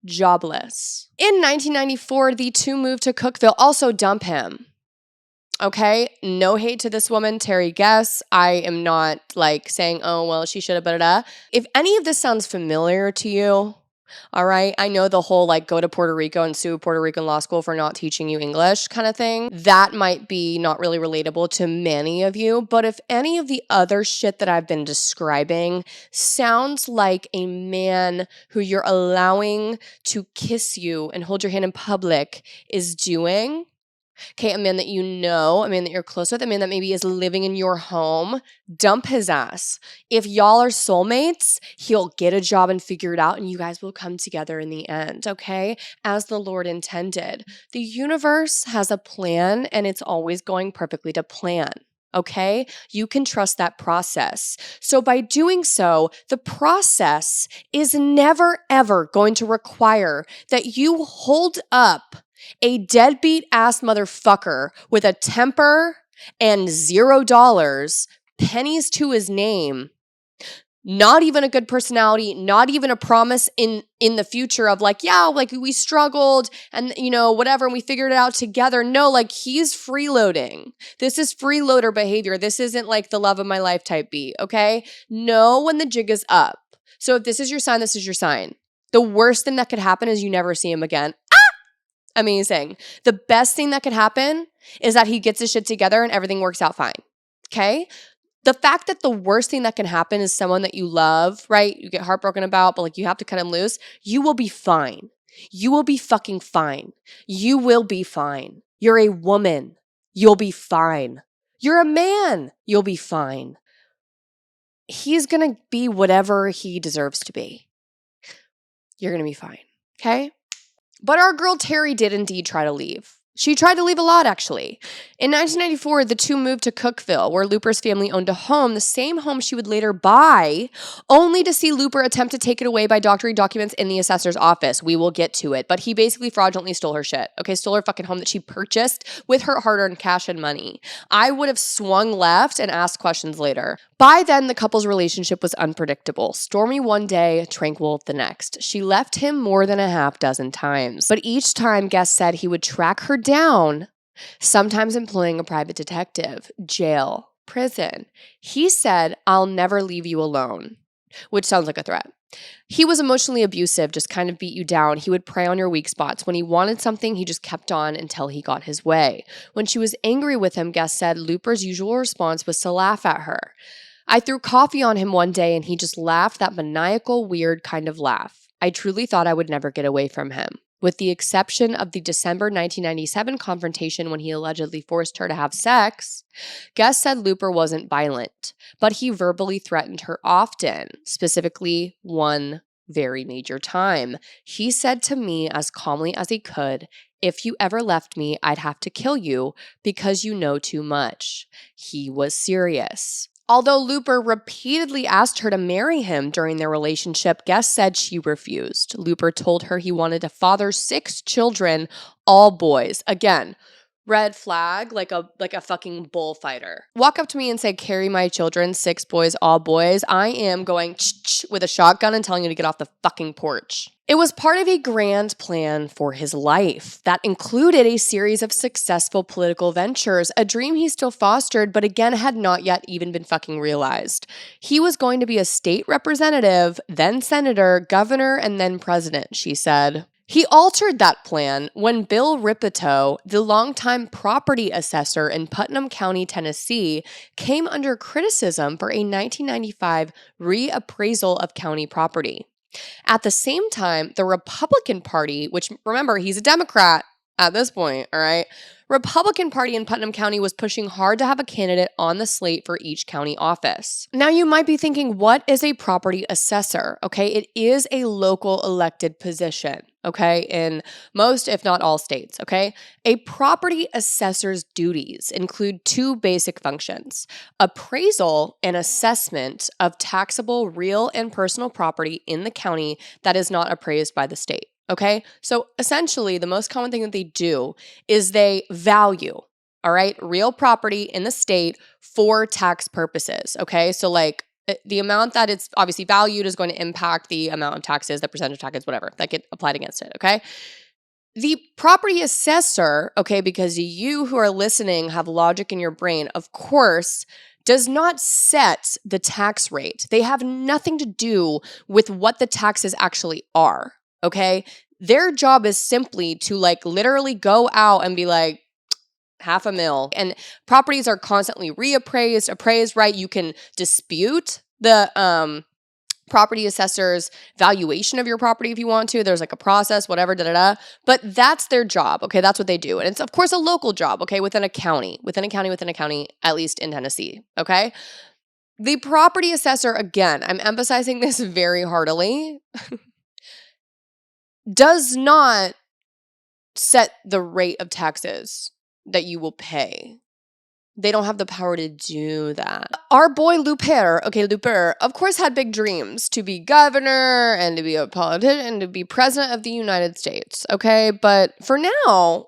Speaker 1: Jobless. In 1994, the two moved to Cookeville, also dump him. Okay, no hate to this woman, Terri Guess. I am not like saying, oh, well, she should have, da. If any of this sounds familiar to you, all right, I know the whole like go to Puerto Rico and sue Puerto Rican law school for not teaching you English kind of thing. That might be not really relatable to many of you. But if any of the other shit that I've been describing sounds like a man who you're allowing to kiss you and hold your hand in public is doing, okay, a man that you know, a man that you're close with, a man that maybe is living in your home, dump his ass. If y'all are soulmates, he'll get a job and figure it out, and you guys will come together in the end, okay? As the Lord intended. The universe has a plan, and it's always going perfectly to plan. Okay? You can trust that process. So by doing so, the process is never, ever going to require that you hold up a deadbeat ass motherfucker with a temper and $0, pennies to his name, not even a good personality, not even a promise in the future of like, yeah, like we struggled and you know, whatever, and we figured it out together. No, like he's freeloading. This is freeloader behavior. This isn't like the love of my life type beat, okay? Know when the jig is up. So if this is your sign, this is your sign. The worst thing that could happen is you never see him again. Amazing. The best thing that could happen is that he gets his shit together and everything works out fine. Okay? The fact that the worst thing that can happen is someone that you love, right? You get heartbroken about, but like you have to cut him loose. You will be fine. You will be fucking fine. You will be fine. You're a woman. You'll be fine. You're a man. You'll be fine. He's going to be whatever he deserves to be. You're going to be fine. Okay? But our girl Terri did indeed try to leave. She tried to leave a lot, actually. In 1994, the two moved to Cookeville, where Looper's family owned a home, the same home she would later buy, only to see Looper attempt to take it away by doctoring documents in the assessor's office. We will get to it. But he basically fraudulently stole her shit. Okay, stole her fucking home that she purchased with her hard-earned cash and money. I would have swung left and asked questions later. By then, the couple's relationship was unpredictable. Stormy one day, tranquil the next. She left him more than a half dozen times. But each time, Guess said he would track her down, sometimes employing a private detective, jail, prison. He said, I'll never leave you alone, which sounds like a threat. He was emotionally abusive, just kind of beat you down. He would prey on your weak spots. When he wanted something, he just kept on until he got his way. When she was angry with him, Guess said Looper's usual response was to laugh at her. I threw coffee on him one day and he just laughed that maniacal, weird kind of laugh. I truly thought I would never get away from him. With the exception of the December 1997 confrontation when he allegedly forced her to have sex, Guess said Looper wasn't violent, but he verbally threatened her often, specifically one very major time. He said to me as calmly as he could, if you ever left me, I'd have to kill you because you know too much. He was serious. Although Looper repeatedly asked her to marry him during their relationship, Guess said she refused. Looper told her he wanted to father 6 children, all boys. Again, red flag, like a fucking bullfighter. Walk up to me and say, carry my children, 6 boys, all boys. I am going with a shotgun and telling you to get off the fucking porch. It was part of a grand plan for his life that included a series of successful political ventures, a dream he still fostered, but again had not yet even been fucking realized. He was going to be a state representative, then senator, governor, and then president, she said. He altered that plan when Bill Rebuttal, the longtime property assessor in Putnam County, Tennessee, came under criticism for a 1995 reappraisal of county property. At the same time, the Republican Party, which remember, he's a Democrat, at this point, all right? Republican Party in Putnam County was pushing hard to have a candidate on the slate for each county office. Now, you might be thinking, what is a property assessor? Okay, it is a local elected position, okay, in most, if not all states, okay? A property assessor's duties include two basic functions: appraisal and assessment of taxable real and personal property in the county that is not appraised by the state. Okay, so essentially, the most common thing that they do is they value, all right, real property in the state for tax purposes. Okay, so like the amount that it's obviously valued is going to impact the amount of taxes, the percentage of taxes, whatever that get applied against it. Okay, the property assessor, okay, because you who are listening have logic in your brain, of course, does not set the tax rate. They have nothing to do with what the taxes actually are. Okay. Their job is simply to like literally go out and be like, $500,000. And properties are constantly appraised, right? You can dispute the property assessor's valuation of your property if you want to. There's like a process, whatever, But that's their job. Okay. That's what they do. And it's, of course, a local job. Okay. Within a county, at least in Tennessee. Okay. The property assessor, again, I'm emphasizing this very heartily, does not set the rate of taxes that you will pay. They don't have the power to do that. Our boy Looper, of course, had big dreams to be governor and to be a politician and to be president of the United States, okay? But for now,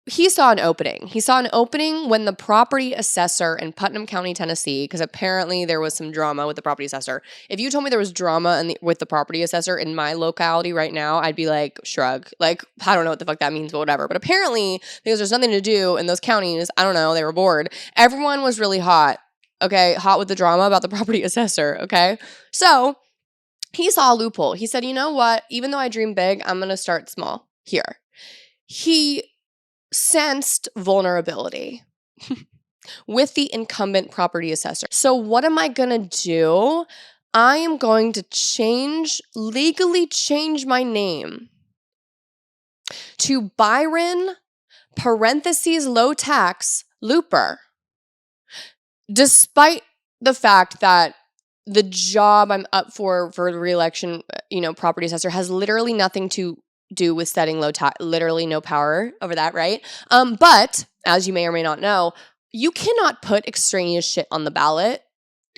Speaker 1: he saw an opening. He saw an opening when the property assessor in Putnam County, Tennessee, because apparently there was some drama with the property assessor. If you told me there was drama with the property assessor in my locality right now, I'd be like, shrug. Like, I don't know what the fuck that means, but whatever. But apparently, because there's nothing to do in those counties, I don't know, they were bored. Everyone was really hot, okay? Hot with the drama about the property assessor, okay? So, he saw a loophole. He said, you know what? Even though I dream big, I'm going to start small here. He sensed vulnerability with the incumbent property assessor. So what am I going to do? I am going to legally change my name to Byron, parentheses, low tax, Looper. Despite the fact that the job I'm up for the re-election, property assessor has literally nothing to do with setting low tax, literally no power over that, right? But as you may or may not know, you cannot put extraneous shit on the ballot,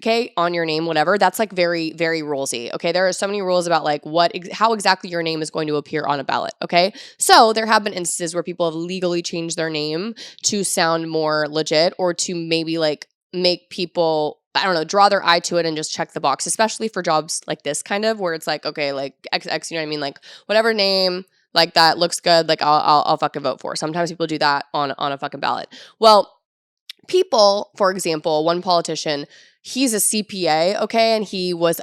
Speaker 1: okay, on your name, whatever. That's like very, very rulesy, okay? There are so many rules about like how exactly your name is going to appear on a ballot, okay? So there have been instances where people have legally changed their name to sound more legit or to maybe like make people, I don't know, draw their eye to it and just check the box, especially for jobs like this kind of where it's like, okay, like XX, you know what I mean? Like whatever name like that looks good, like I'll fucking vote for. Sometimes people do that on a fucking ballot. Well, people, for example, one politician, he's a CPA, okay, and he was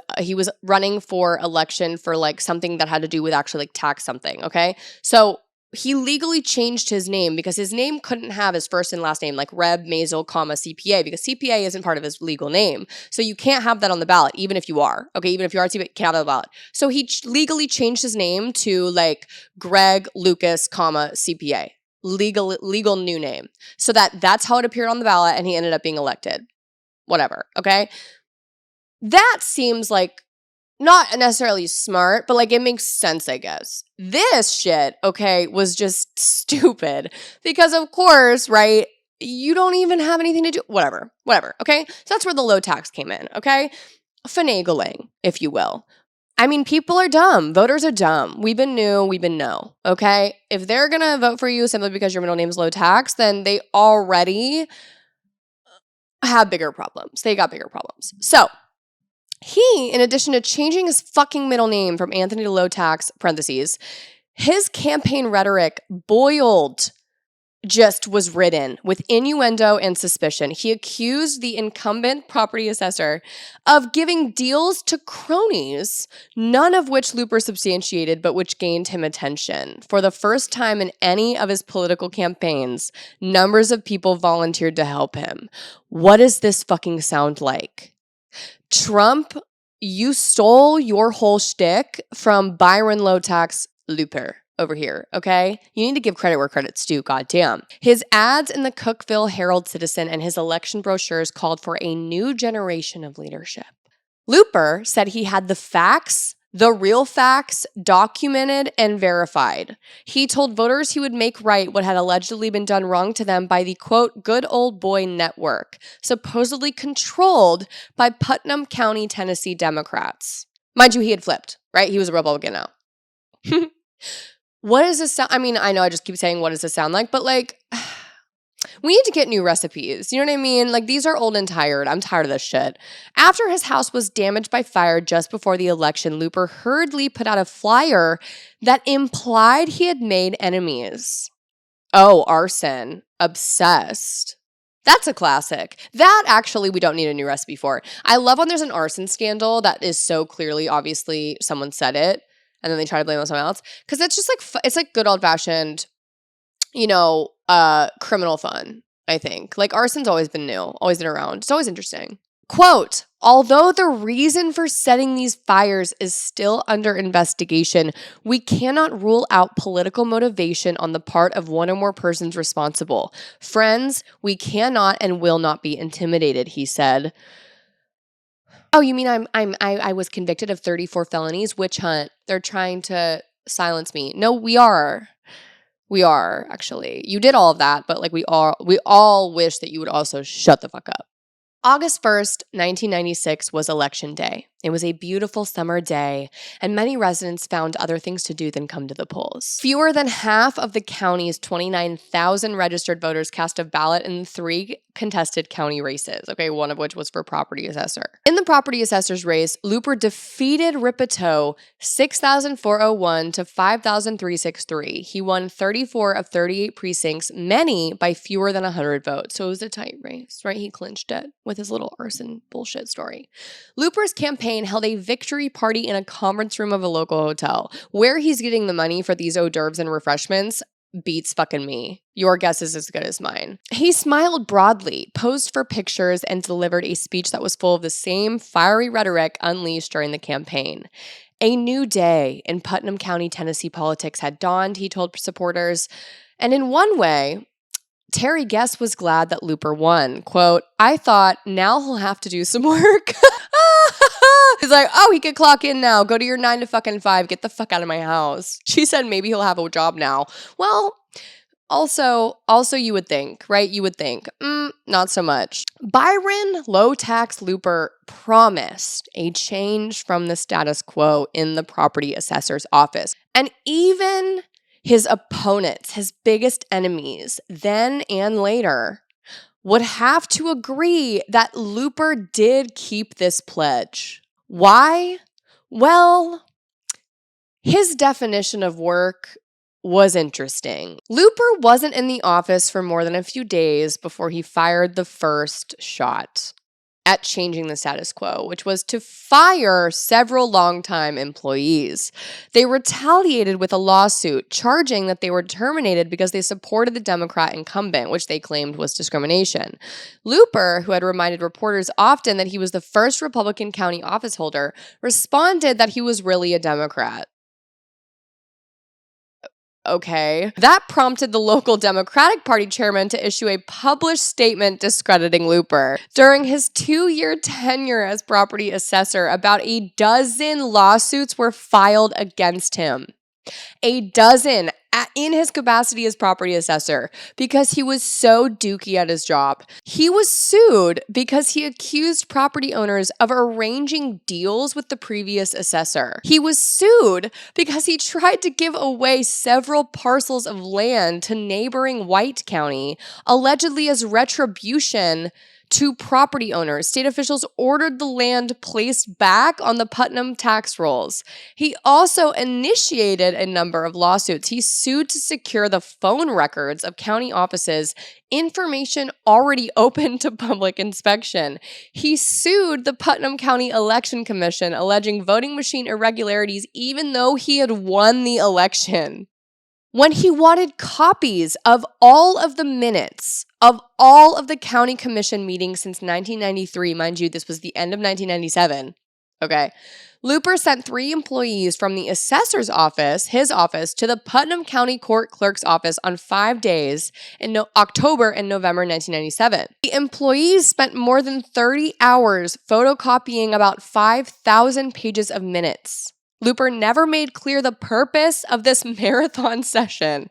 Speaker 1: running for election for like something that had to do with actually like tax something, okay? So he legally changed his name because his name couldn't have his first and last name, like Reb Maisel, CPA, because CPA isn't part of his legal name. So you can't have that on the ballot, even if you are. Okay, even if you are a CPA, you can't have it on the ballot. So he legally changed his name to like Greg Lucas, CPA. Legal new name. So that's how it appeared on the ballot, and he ended up being elected. Whatever, okay? That seems like not necessarily smart, but like it makes sense, I guess. This shit, okay, was just stupid because of course, right, you don't even have anything to do, whatever, okay? So that's where the low tax came in, okay? Finagling, if you will. I mean, people are dumb. Voters are dumb. We've been no, okay? If they're gonna vote for you simply because your middle name is low tax, then they already have bigger problems. They got bigger problems. So, he, in addition to changing his fucking middle name from Anthony to low tax, parentheses, his campaign rhetoric was ridden with innuendo and suspicion. He accused the incumbent property assessor of giving deals to cronies, none of which Looper substantiated, but which gained him attention. For the first time in any of his political campaigns, numbers of people volunteered to help him. What does this fucking sound like? Trump, you stole your whole shtick from Byron low tax Looper, over here, okay? You need to give credit where credit's due, goddamn. His ads in the Cookeville Herald-Citizen and his election brochures called for a new generation of leadership. Looper said he had the facts, the real facts, documented and verified. He told voters he would make right what had allegedly been done wrong to them by the, quote, good old boy network, supposedly controlled by Putnam County, Tennessee Democrats. Mind you, he had flipped, right? He was a Republican now. What does this sound? I mean, I know I just keep saying, what does this sound like? But like, we need to get new recipes. You know what I mean? Like, these are old and tired. I'm tired of this shit. After his house was damaged by fire just before the election, Looper hurriedly put out a flyer that implied he had made enemies. Oh, arson. Obsessed. That's a classic. That actually we don't need a new recipe for. I love when there's an arson scandal that is so clearly, obviously, someone said it, and then they try to blame it on someone else. Because it's just like, it's like good old-fashioned, you know, criminal fun, I think. Like, arson's always been new, always been around. It's always interesting. Quote, although the reason for setting these fires is still under investigation, we cannot rule out political motivation on the part of one or more persons responsible. Friends, we cannot and will not be intimidated, he said. Oh, you mean I was convicted of 34 felonies? Witch hunt. They're trying to silence me. No, we are. We are, actually. You did all of that, but like we all wish that you would also shut the fuck up. August 1st, 1996 was Election Day. It was a beautiful summer day, and many residents found other things to do than come to the polls. Fewer than half of the county's 29,000 registered voters cast a ballot in 3 contested county races, okay, one of which was for property assessor. In the property assessor's race, Looper defeated Rebuttal 6,401 to 5,363. He won 34 of 38 precincts, many by fewer than 100 votes. So it was a tight race, right? He clinched it with his little arson bullshit story. Looper's campaign held a victory party in a conference room of a local hotel. Where he's getting the money for these hors d'oeuvres and refreshments beats fucking me. Your guess is as good as mine. He smiled broadly, posed for pictures, and delivered a speech that was full of the same fiery rhetoric unleashed during the campaign. A new day in Putnam County, Tennessee politics had dawned, he told supporters. And in one way, Terri Guess was glad that Looper won. Quote, I thought, now he'll have to do some work. He's like, oh, he could clock in now. Go to your 9 to 5. Get the fuck out of my house. She said maybe he'll have a job now. Well, also you would think, right? You would think, not so much. Byron, low-tax Looper, promised a change from the status quo in the property assessor's office. And even his opponents, his biggest enemies, then and later, would have to agree that Looper did keep this pledge. Why? Well, his definition of work was interesting. Looper wasn't in the office for more than a few days before he fired the first shot at changing the status quo, which was to fire several longtime employees. They retaliated with a lawsuit charging that they were terminated because they supported the Democrat incumbent, which they claimed was discrimination. Looper, who had reminded reporters often that he was the first Republican county office holder, responded that he was really a Democrat. Okay. That prompted the local Democratic Party chairman to issue a published statement discrediting Looper. During his 2-year tenure as property assessor, about a dozen lawsuits were filed against him. A dozen in his capacity as property assessor because he was so dookie at his job. He was sued because he accused property owners of arranging deals with the previous assessor. He was sued because he tried to give away several parcels of land to neighboring White County, allegedly as retribution to property owners. State officials ordered the land placed back on the Putnam tax rolls. He also initiated a number of lawsuits. He sued to secure the phone records of county offices, information already open to public inspection. He sued the Putnam County Election Commission, alleging voting machine irregularities even though he had won the election. When he wanted copies of all of the minutes of all of the county commission meetings since 1993, mind you, this was the end of 1997, Okay. Looper sent 3 employees from the assessor's office, his office, to the Putnam County Court Clerk's office on 5 days in October and November 1997. The employees spent more than 30 hours photocopying about 5,000 pages of minutes. Looper never made clear the purpose of this marathon session,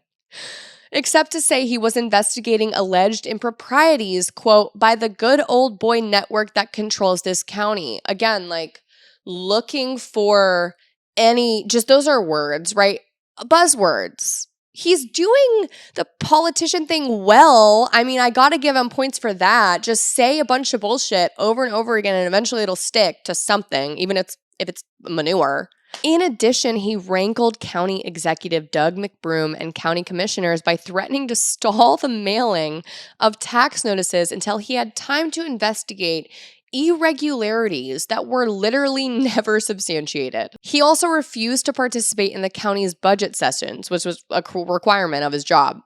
Speaker 1: except to say he was investigating alleged improprieties, quote, by the good old boy network that controls this county. Again, like, looking for just those are words, right? Buzzwords. He's doing the politician thing well. I mean, I gotta give him points for that. Just say a bunch of bullshit over and over again, and eventually it'll stick to something, even if it's manure. In addition, he rankled County Executive Doug McBroom and county commissioners by threatening to stall the mailing of tax notices until he had time to investigate irregularities that were literally never substantiated. He also refused to participate in the county's budget sessions, which was a requirement of his job.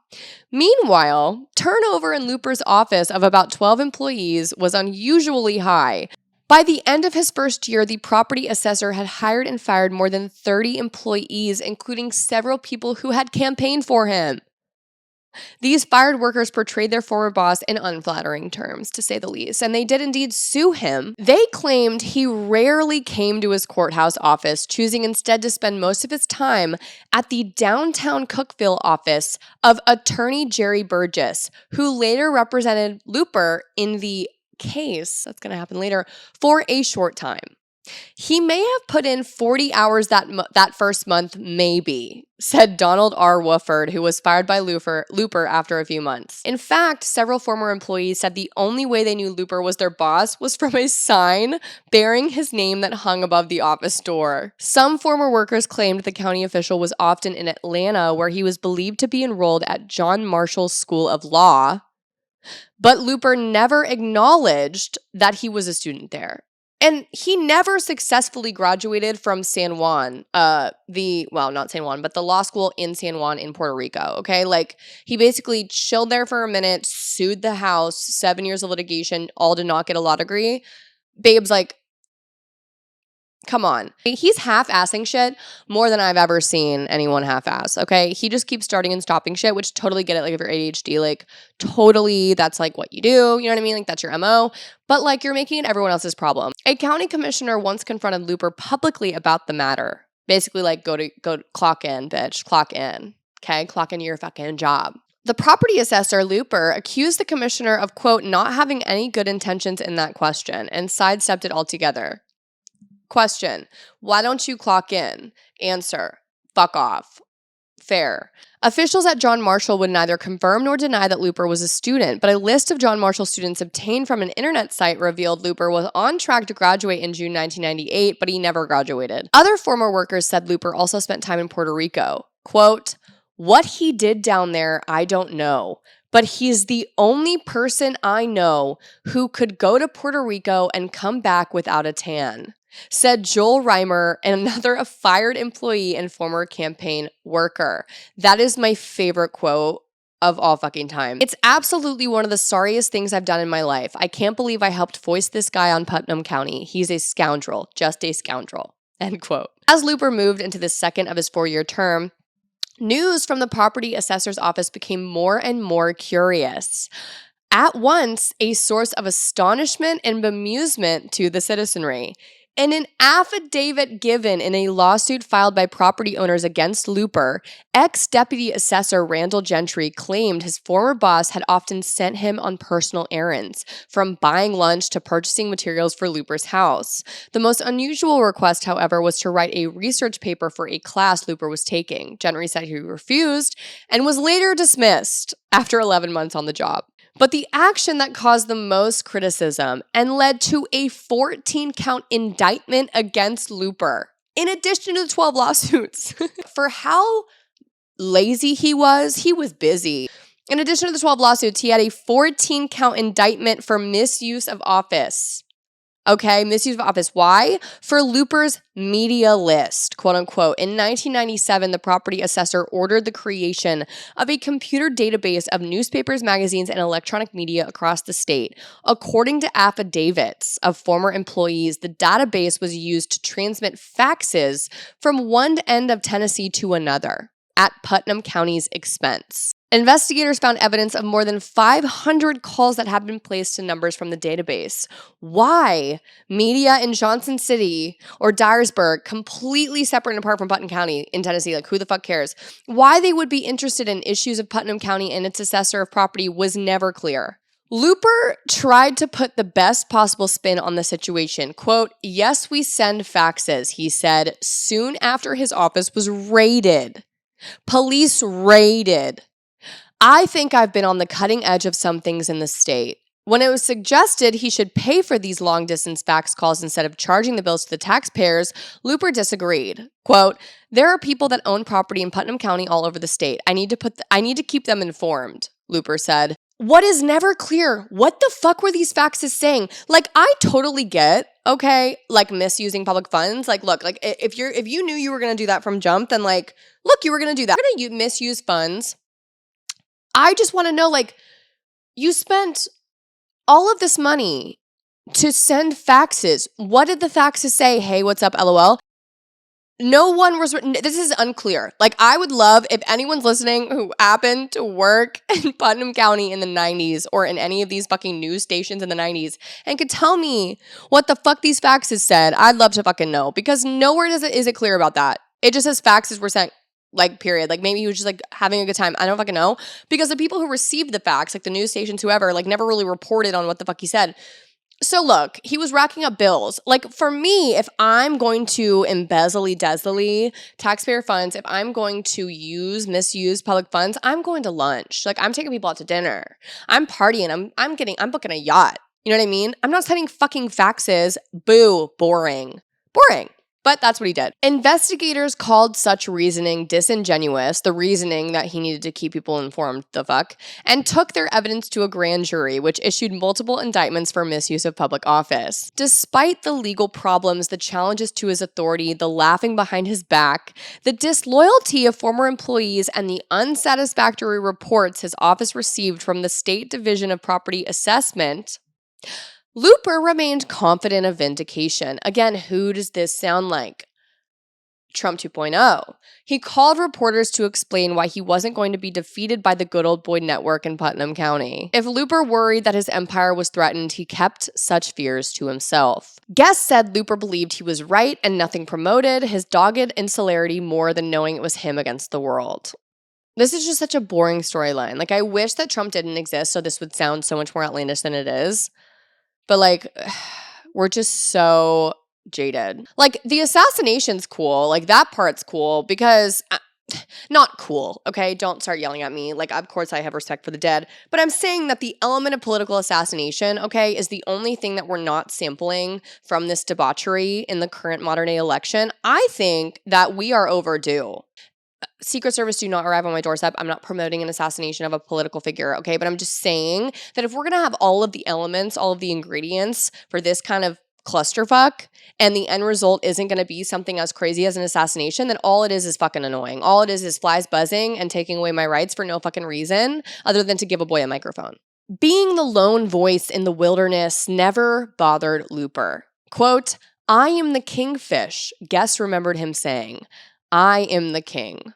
Speaker 1: Meanwhile, turnover in Looper's office of about 12 employees was unusually high. By the end of his first year, the property assessor had hired and fired more than 30 employees, including several people who had campaigned for him. These fired workers portrayed their former boss in unflattering terms, to say the least, and they did indeed sue him. They claimed he rarely came to his courthouse office, choosing instead to spend most of his time at the downtown Cookeville office of attorney Jerry Burgess, who later represented Looper in the case, that's going to happen later, for a short time. He may have put in 40 hours that first month, maybe, said Donald R. Wooford, who was fired by Looper after a few months. In fact, several former employees said the only way they knew Looper was their boss was from a sign bearing his name that hung above the office door. Some former workers claimed the county official was often in Atlanta, where he was believed to be enrolled at John Marshall's School of Law, but Looper never acknowledged that he was a student there. And he never successfully graduated from San Juan, not San Juan, but the law school in San Juan in Puerto Rico, okay? Like, he basically chilled there for a minute, sued the house, 7 years of litigation, all to not get a law degree. Babe's like, come on. He's half-assing shit more than I've ever seen anyone half-ass, okay? He just keeps starting and stopping shit, which totally get it, like, if you're ADHD, like, totally, that's, like, what you do, you know what I mean? Like, that's your MO. But, like, you're making it everyone else's problem. A county commissioner once confronted Looper publicly about the matter. Basically, like, go clock in, bitch, clock in, okay? Clock into your fucking job. The property assessor, Looper, accused the commissioner of, quote, not having any good intentions in that question and sidestepped it altogether. Question: why don't you clock in? Answer: fuck off. Fair. Officials at John Marshall would neither confirm nor deny that Looper was a student, but a list of John Marshall students obtained from an internet site revealed Looper was on track to graduate in June 1998, but he never graduated. Other former workers said Looper also spent time in Puerto Rico. Quote, what he did down there, I don't know, but he's the only person I know who could go to Puerto Rico and come back without a tan, said Joel Reimer, another fired employee and former campaign worker. That is my favorite quote of all fucking time. It's absolutely one of the sorriest things I've done in my life. I can't believe I helped voice this guy on Putnam County. He's a scoundrel, just a scoundrel. End quote. As Looper moved into the second of his 4-year term, news from the property assessor's office became more and more curious. At once, a source of astonishment and bemusement to the citizenry. In an affidavit given in a lawsuit filed by property owners against Looper, ex-deputy assessor Randall Gentry claimed his former boss had often sent him on personal errands, from buying lunch to purchasing materials for Looper's house. The most unusual request, however, was to write a research paper for a class Looper was taking. Gentry said he refused and was later dismissed after 11 months on the job. But the action that caused the most criticism and led to a 14-count indictment against Looper, in addition to the 12 lawsuits. For how lazy he was busy. In addition to the 12 lawsuits, he had a 14-count indictment for misuse of office. Okay, misuse of office. Why? For Looper's media list, quote unquote. In 1997, the property assessor ordered the creation of a computer database of newspapers, magazines, and electronic media across the state. According to affidavits of former employees, the database was used to transmit faxes from one end of Tennessee to another at Putnam County's expense. Investigators found evidence of more than 500 calls that had been placed to numbers from the database. Why? Media in Johnson City or Dyersburg, completely separate and apart from Putnam County in Tennessee, like who the fuck cares? Why they would be interested in issues of Putnam County and its assessor of property was never clear. Looper tried to put the best possible spin on the situation. Quote, "Yes, we send faxes," he said soon after his office was raided. Police raided. "I think I've been on the cutting edge of some things in the state." When it was suggested he should pay for these long-distance fax calls instead of charging the bills to the taxpayers, Looper disagreed. Quote, "There are people that own property in Putnam County all over the state. I need to keep them informed," Looper said. What is never clear, what the fuck were these faxes saying? Like, I totally get, okay, like misusing public funds. Like, look, like if you knew you were going to do that from jump, then like, look, you were going to do that. You're going to misuse funds. I just want to know, like, you spent all of this money to send faxes. What did the faxes say? Hey, what's up, LOL? No one was, this is unclear. Like, I would love if anyone's listening who happened to work in Putnam County in the 90s or in any of these fucking news stations in the 90s and could tell me what the fuck these faxes said. I'd love to fucking know, because nowhere is it clear about that. It just says faxes were sent, like, period. Like, maybe he was just like having a good time. I don't fucking know, because the people who received the fax, like the news stations, whoever, like never really reported on what the fuck he said. So look, he was racking up bills. Like, for me, if I'm going to embezzle taxpayer funds, if I'm going to misuse public funds, I'm going to lunch. Like, I'm taking people out to dinner. I'm partying. I'm booking a yacht. You know what I mean? I'm not sending fucking faxes. Boo, boring. Boring. But that's what he did. Investigators called such reasoning disingenuous, the reasoning that he needed to keep people informed, the fuck, and took their evidence to a grand jury, which issued multiple indictments for misuse of public office. Despite the legal problems, the challenges to his authority, the laughing behind his back, the disloyalty of former employees, and the unsatisfactory reports his office received from the State Division of Property Assessment, Looper remained confident of vindication. Again, who does this sound like? Trump 2.0. He called reporters to explain why he wasn't going to be defeated by the good old boy network in Putnam County. If Looper worried that his empire was threatened, he kept such fears to himself. Guess said Looper believed he was right and nothing promoted his dogged insularity more than knowing it was him against the world. This is just such a boring storyline. Like, I wish that Trump didn't exist so this would sound so much more outlandish than it is. But, like, we're just so jaded. Like, the assassination's cool. Like, that part's cool because not cool, okay? Don't start yelling at me. Like, of course I have respect for the dead. But I'm saying that the element of political assassination, okay, is the only thing that we're not sampling from this debauchery in the current modern-day election. I think that we are overdue. Secret Service do not arrive on my doorstep. I'm not promoting an assassination of a political figure, okay? But I'm just saying that if we're going to have all of the elements, all of the ingredients for this kind of clusterfuck, and the end result isn't going to be something as crazy as an assassination, then all it is fucking annoying. All it is flies buzzing and taking away my rights for no fucking reason other than to give a boy a microphone. Being the lone voice in the wilderness never bothered Looper. Quote, "I am the kingfish," Guess remembered him saying. I am the king.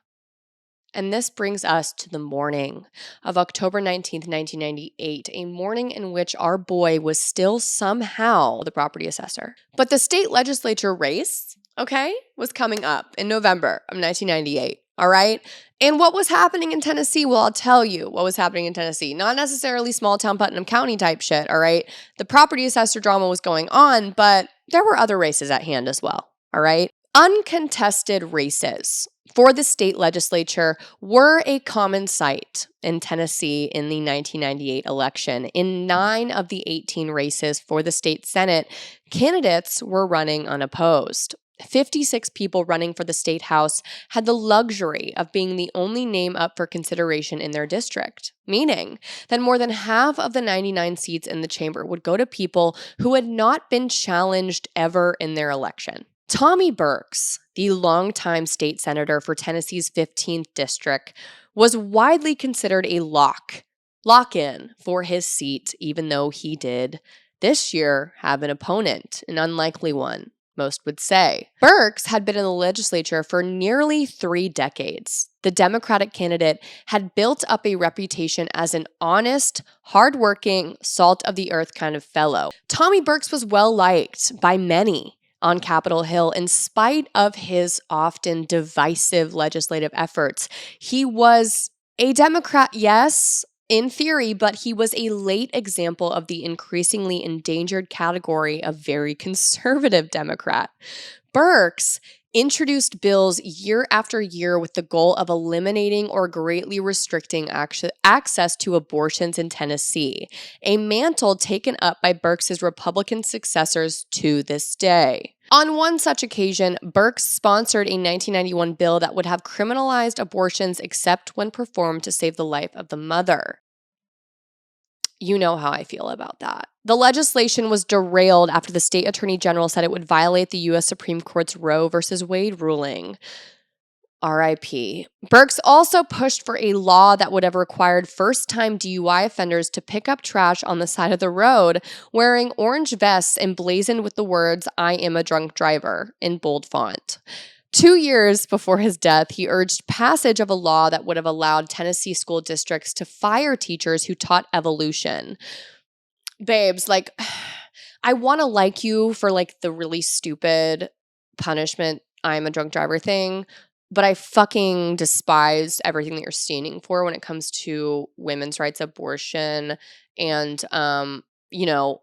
Speaker 1: And this brings us to the morning of October 19th, 1998, a morning in which our boy was still somehow the property assessor. But the state legislature race, okay, was coming up in November of 1998, all right? And what was happening in Tennessee? Well, I'll tell you what was happening in Tennessee. Not necessarily small town Putnam County type shit, all right? The property assessor drama was going on, but there were other races at hand as well, all right? Uncontested races for the state legislature were a common sight in Tennessee in the 1998 election. In 9 of the 18 races for the state Senate, candidates were running unopposed. 56 people running for the state house had the luxury of being the only name up for consideration in their district, meaning that more than half of the 99 seats in the chamber would go to people who had not been challenged ever in their election. Tommy Burks, the longtime state senator for Tennessee's 15th district, was widely considered a lock-in for his seat, even though he did this year have an opponent, an unlikely one, most would say. Burks had been in the legislature for nearly 3 decades. The Democratic candidate had built up a reputation as an honest, hardworking, salt-of-the-earth kind of fellow. Tommy Burks was well-liked by many on Capitol Hill in spite of his often divisive legislative efforts. He was a Democrat, yes, in theory, but he was a late example of the increasingly endangered category of very conservative Democrat. Burks introduced bills year after year with the goal of eliminating or greatly restricting access to abortions in Tennessee, a mantle taken up by Burks's Republican successors to this day. On one such occasion, Burks sponsored a 1991 bill that would have criminalized abortions except when performed to save the life of the mother. You know how I feel about that. The legislation was derailed after the state attorney general said it would violate the U.S. Supreme Court's Roe v. Wade ruling. R.I.P. Burks also pushed for a law that would have required first-time DUI offenders to pick up trash on the side of the road wearing orange vests emblazoned with the words, "I am a drunk driver," in bold font. 2 years before his death, he urged passage of a law that would have allowed Tennessee school districts to fire teachers who taught evolution. Babes, like, I want to like you for, like, the really stupid punishment, "I'm a drunk driver" thing, but I fucking despise everything that you're standing for when it comes to women's rights, abortion, and,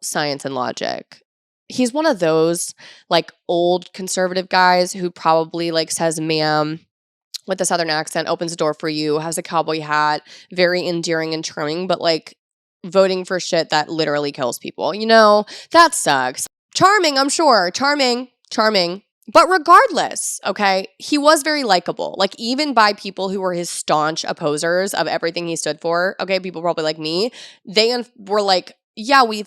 Speaker 1: science and logic. He's one of those, like, old conservative guys who probably, like, says ma'am with a southern accent, opens the door for you, has a cowboy hat, very endearing and charming, but, like, voting for shit that literally kills people. That sucks. Charming, I'm sure. Charming. But regardless, okay, he was very likable. Like, even by people who were his staunch opposers of everything he stood for, okay, people probably like me, they were like, yeah, we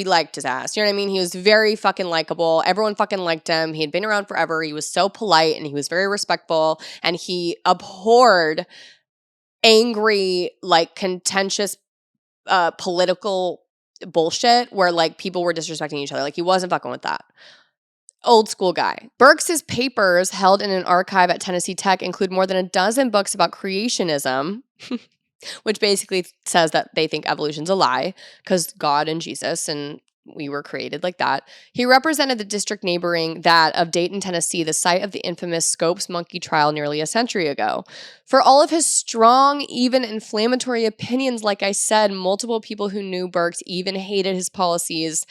Speaker 1: liked his ass. You know what I mean? He was very fucking likable. Everyone fucking liked him. He had been around forever. He was so polite and he was very respectful. And he abhorred angry, like, contentious political bullshit where, like, people were disrespecting each other. Like, he wasn't fucking with that. Old school guy. Burks's papers held in an archive at Tennessee Tech include more than a dozen books about creationism, which basically says that they think evolution's a lie because God and Jesus and we were created like that. He represented the district neighboring that of Dayton, Tennessee, the site of the infamous Scopes monkey trial nearly a century ago. For all of his strong, even inflammatory opinions, like I said, multiple people who knew Burks even hated his policies,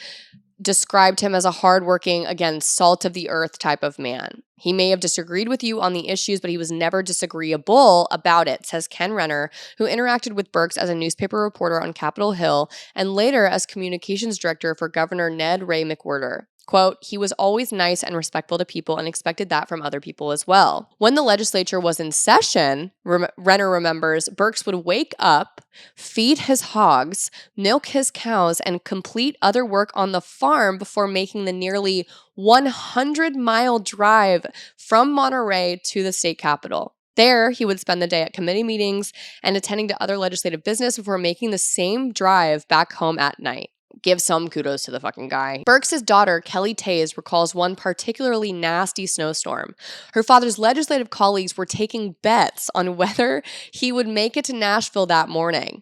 Speaker 1: described him as a hardworking, again, salt-of-the-earth type of man. He may have disagreed with you on the issues, but he was never disagreeable about it, says Ken Renner, who interacted with Burks as a newspaper reporter on Capitol Hill and later as communications director for Governor Ned Ray McWhirter. Quote, he was always nice and respectful to people and expected that from other people as well. When the legislature was in session, Renner remembers, Burks would wake up, feed his hogs, milk his cows, and complete other work on the farm before making the nearly 100-mile drive from Monterey to the state capitol. There, he would spend the day at committee meetings and attending to other legislative business before making the same drive back home at night. Give some kudos to the fucking guy. Burks' daughter, Kelly Tays, recalls one particularly nasty snowstorm. Her father's legislative colleagues were taking bets on whether he would make it to Nashville that morning.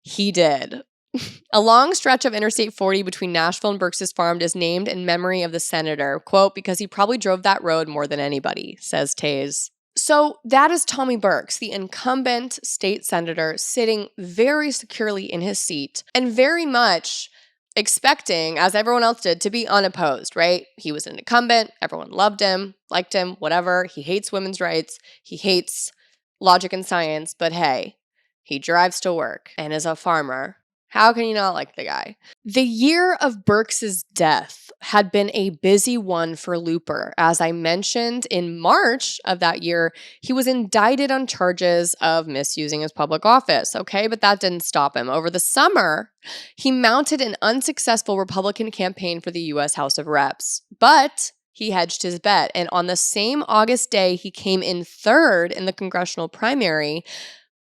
Speaker 1: He did. A long stretch of Interstate 40 between Nashville and Burks' farm is named in memory of the senator, quote, because he probably drove that road more than anybody, says Tays. So that is Tommy Burks, the incumbent state senator, sitting very securely in his seat and very much expecting, as everyone else did, to be unopposed, right? He was an incumbent. Everyone loved him, liked him, whatever. He hates women's rights. He hates logic and science. But hey, he drives to work and is a farmer How can you not like the guy? The year of Burks's death had been a busy one for Looper. As I mentioned, in March of that year, he was indicted on charges of misusing his public office, okay? But that didn't stop him. Over the summer, he mounted an unsuccessful Republican campaign for the U.S. House of Reps, but he hedged his bet. And on the same August day, he came in third in the congressional primary.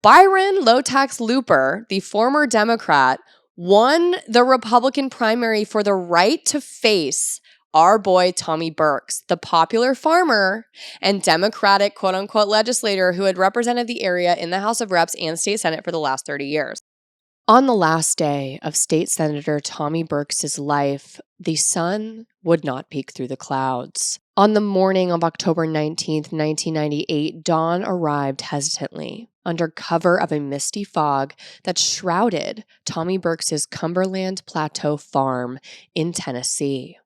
Speaker 1: Byron low-tax Looper, the former Democrat, won the Republican primary for the right to face our boy Tommy Burks, the popular farmer and Democratic quote-unquote legislator who had represented the area in the House of Reps and State Senate for the last 30 years. On the last day of State Senator Tommy Burks' life, the sun would not peek through the clouds. On the morning of October 19th, 1998, dawn arrived hesitantly under cover of a misty fog that shrouded Tommy Burks' Cumberland Plateau farm in Tennessee.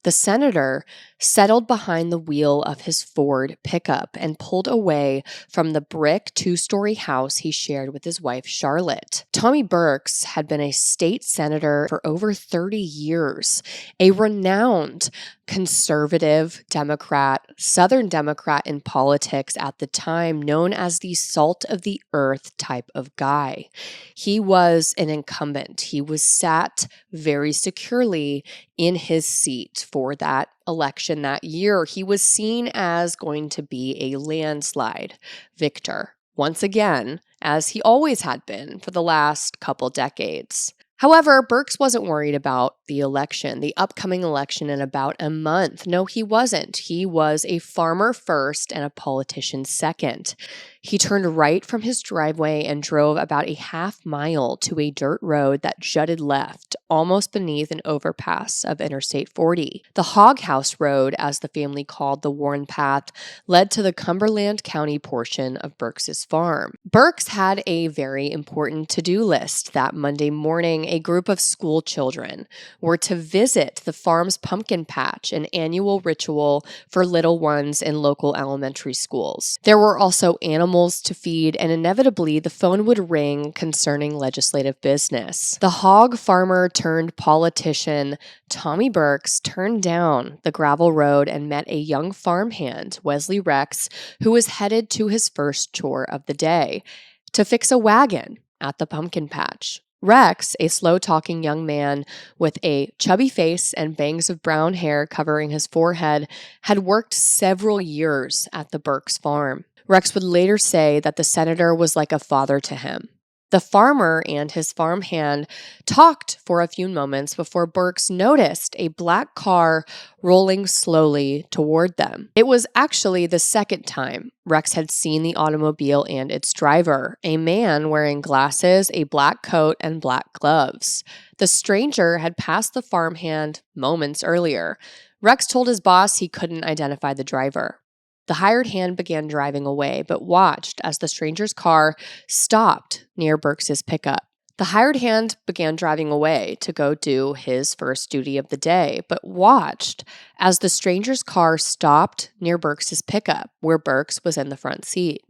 Speaker 1: The senator settled behind the wheel of his Ford pickup and pulled away from the brick two-story house he shared with his wife, Charlotte. Tommy Burks had been a state senator for over 30 years, a renowned conservative Democrat, Southern Democrat in politics at the time, known as the salt of the earth type of guy. He was an incumbent. He was sat very securely in his seat for that election that year. He was seen as going to be a landslide victor, once again, as he always had been for the last couple decades. However, Burks wasn't worried about the election, the upcoming election in about a month. No, he wasn't. He was a farmer first and a politician second. He turned right from his driveway and drove about a half mile to a dirt road that jutted left, almost beneath an overpass of Interstate 40. The Hog House Road, as the family called the worn path, led to the Cumberland County portion of Burks' farm. Burks had a very important to-do list. That Monday morning, a group of school children were to visit the farm's pumpkin patch, an annual ritual for little ones in local elementary schools. There were also animals to feed, and inevitably the phone would ring concerning legislative business. The hog farmer turned politician Tommy Burks turned down the gravel road and met a young farmhand, Wesley Rex, who was headed to his first chore of the day, to fix a wagon at the pumpkin patch. Rex, a slow-talking young man with a chubby face and bangs of brown hair covering his forehead, had worked several years at the Burks farm. Rex would later say that the senator was like a father to him. The farmer and his farmhand talked for a few moments before Burks noticed a black car rolling slowly toward them. It was actually the second time Rex had seen the automobile and its driver, a man wearing glasses, a black coat, and black gloves. The stranger had passed the farmhand moments earlier. Rex told his boss he couldn't identify the driver. The hired hand began driving away, but watched as the stranger's car stopped near Burks' pickup. The hired hand began driving away to go do his first duty of the day, but watched as the stranger's car stopped near Burks' pickup, where Burks was in the front seat.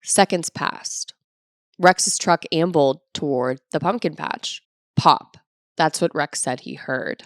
Speaker 1: Seconds passed. Rex's truck ambled toward the pumpkin patch. Pop. That's what Rex said he heard.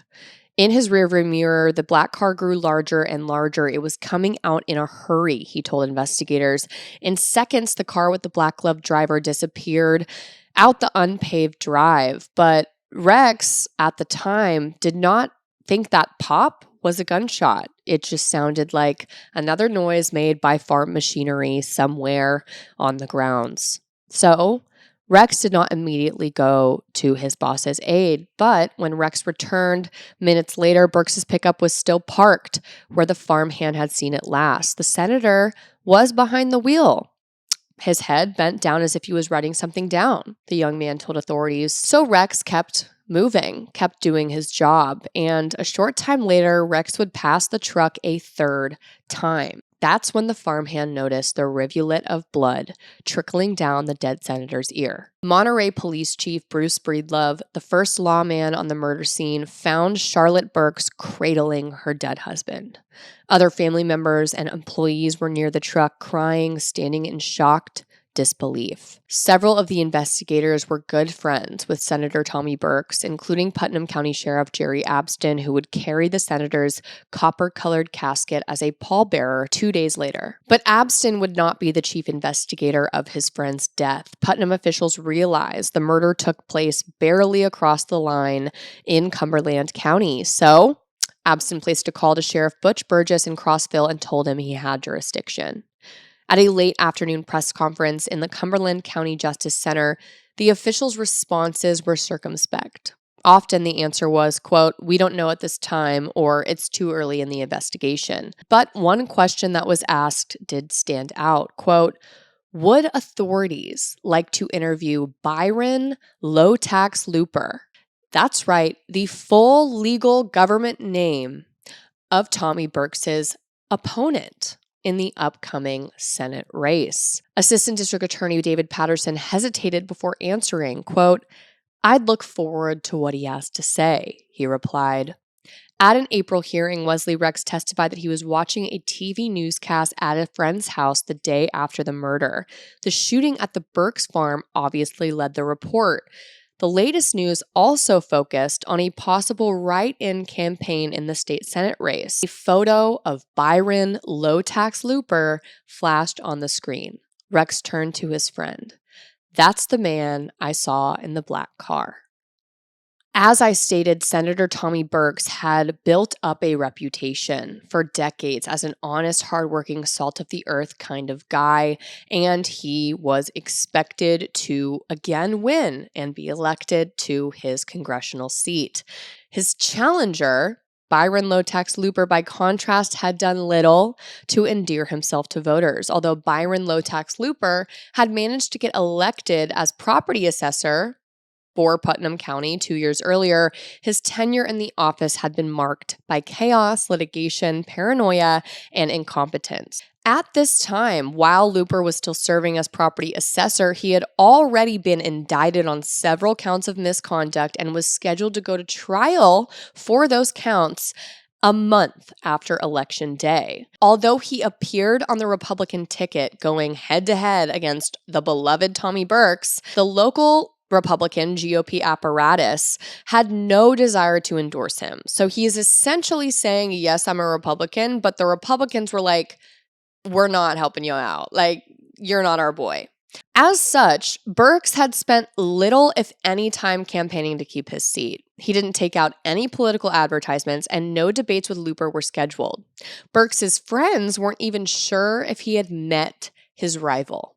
Speaker 1: In his rearview mirror, the black car grew larger and larger. It was coming out in a hurry, he told investigators. In seconds, the car with the black-gloved driver disappeared out the unpaved drive. But Rex, at the time, did not think that pop was a gunshot. It just sounded like another noise made by farm machinery somewhere on the grounds. So Rex did not immediately go to his boss's aid, but when Rex returned minutes later, Burks' pickup was still parked where the farmhand had seen it last. The senator was behind the wheel, his head bent down as if he was writing something down, the young man told authorities. So Rex kept moving, kept doing his job, and a short time later, Rex would pass the truck a third time. That's when the farmhand noticed the rivulet of blood trickling down the dead senator's ear. Monterey Police Chief Bruce Breedlove, the first lawman on the murder scene, found Charlotte Burks cradling her dead husband. Other family members and employees were near the truck, crying, standing in shocked disbelief. Several of the investigators were good friends with Senator Tommy Burks, including Putnam County Sheriff Jerry Abston, who would carry the senator's copper-colored casket as a pallbearer 2 days later. But Abston would not be the chief investigator of his friend's death. Putnam officials realized the murder took place barely across the line in Cumberland County. So Abston placed a call to Sheriff Butch Burgess in Crossville and told him he had jurisdiction. At a late afternoon press conference in the Cumberland County Justice Center, the officials' responses were circumspect. Often the answer was, quote, "We don't know at this time," or "It's too early in the investigation." But one question that was asked did stand out, quote, "Would authorities like to interview Byron low-tax looper?" That's right, the full legal government name of Tommy Burks's opponent in the upcoming Senate race. Assistant District Attorney David Patterson hesitated before answering, quote, "I'd look forward to what he has to say," he replied. At an April hearing, Wesley Rex testified that he was watching a TV newscast at a friend's house the day after the murder. The shooting at the Burks farm obviously led the report. The latest news also focused on a possible write-in campaign in the state Senate race. A photo of Byron low-tax looper flashed on the screen. Rex turned to his friend. "That's the man I saw in the black car." As I stated, Senator Tommy Burks had built up a reputation for decades as an honest, hardworking, salt-of-the-earth kind of guy, and he was expected to again win and be elected to his congressional seat. His challenger, Byron low-tax looper, by contrast, had done little to endear himself to voters. Although Byron low-tax looper had managed to get elected as property assessor for Putnam County 2 years earlier, his tenure in the office had been marked by chaos, litigation, paranoia, and incompetence. At this time, while Looper was still serving as property assessor, he had already been indicted on several counts of misconduct and was scheduled to go to trial for those counts a month after Election Day. Although he appeared on the Republican ticket going head-to-head against the beloved Tommy Burks, the local Republican GOP apparatus had no desire to endorse him. So he is essentially saying, yes, I'm a Republican, but the Republicans were like, we're not helping you out. Like, you're not our boy. As such, Burks had spent little, if any, time campaigning to keep his seat. He didn't take out any political advertisements, and no debates with Looper were scheduled. Burks's friends weren't even sure if he had met his rival.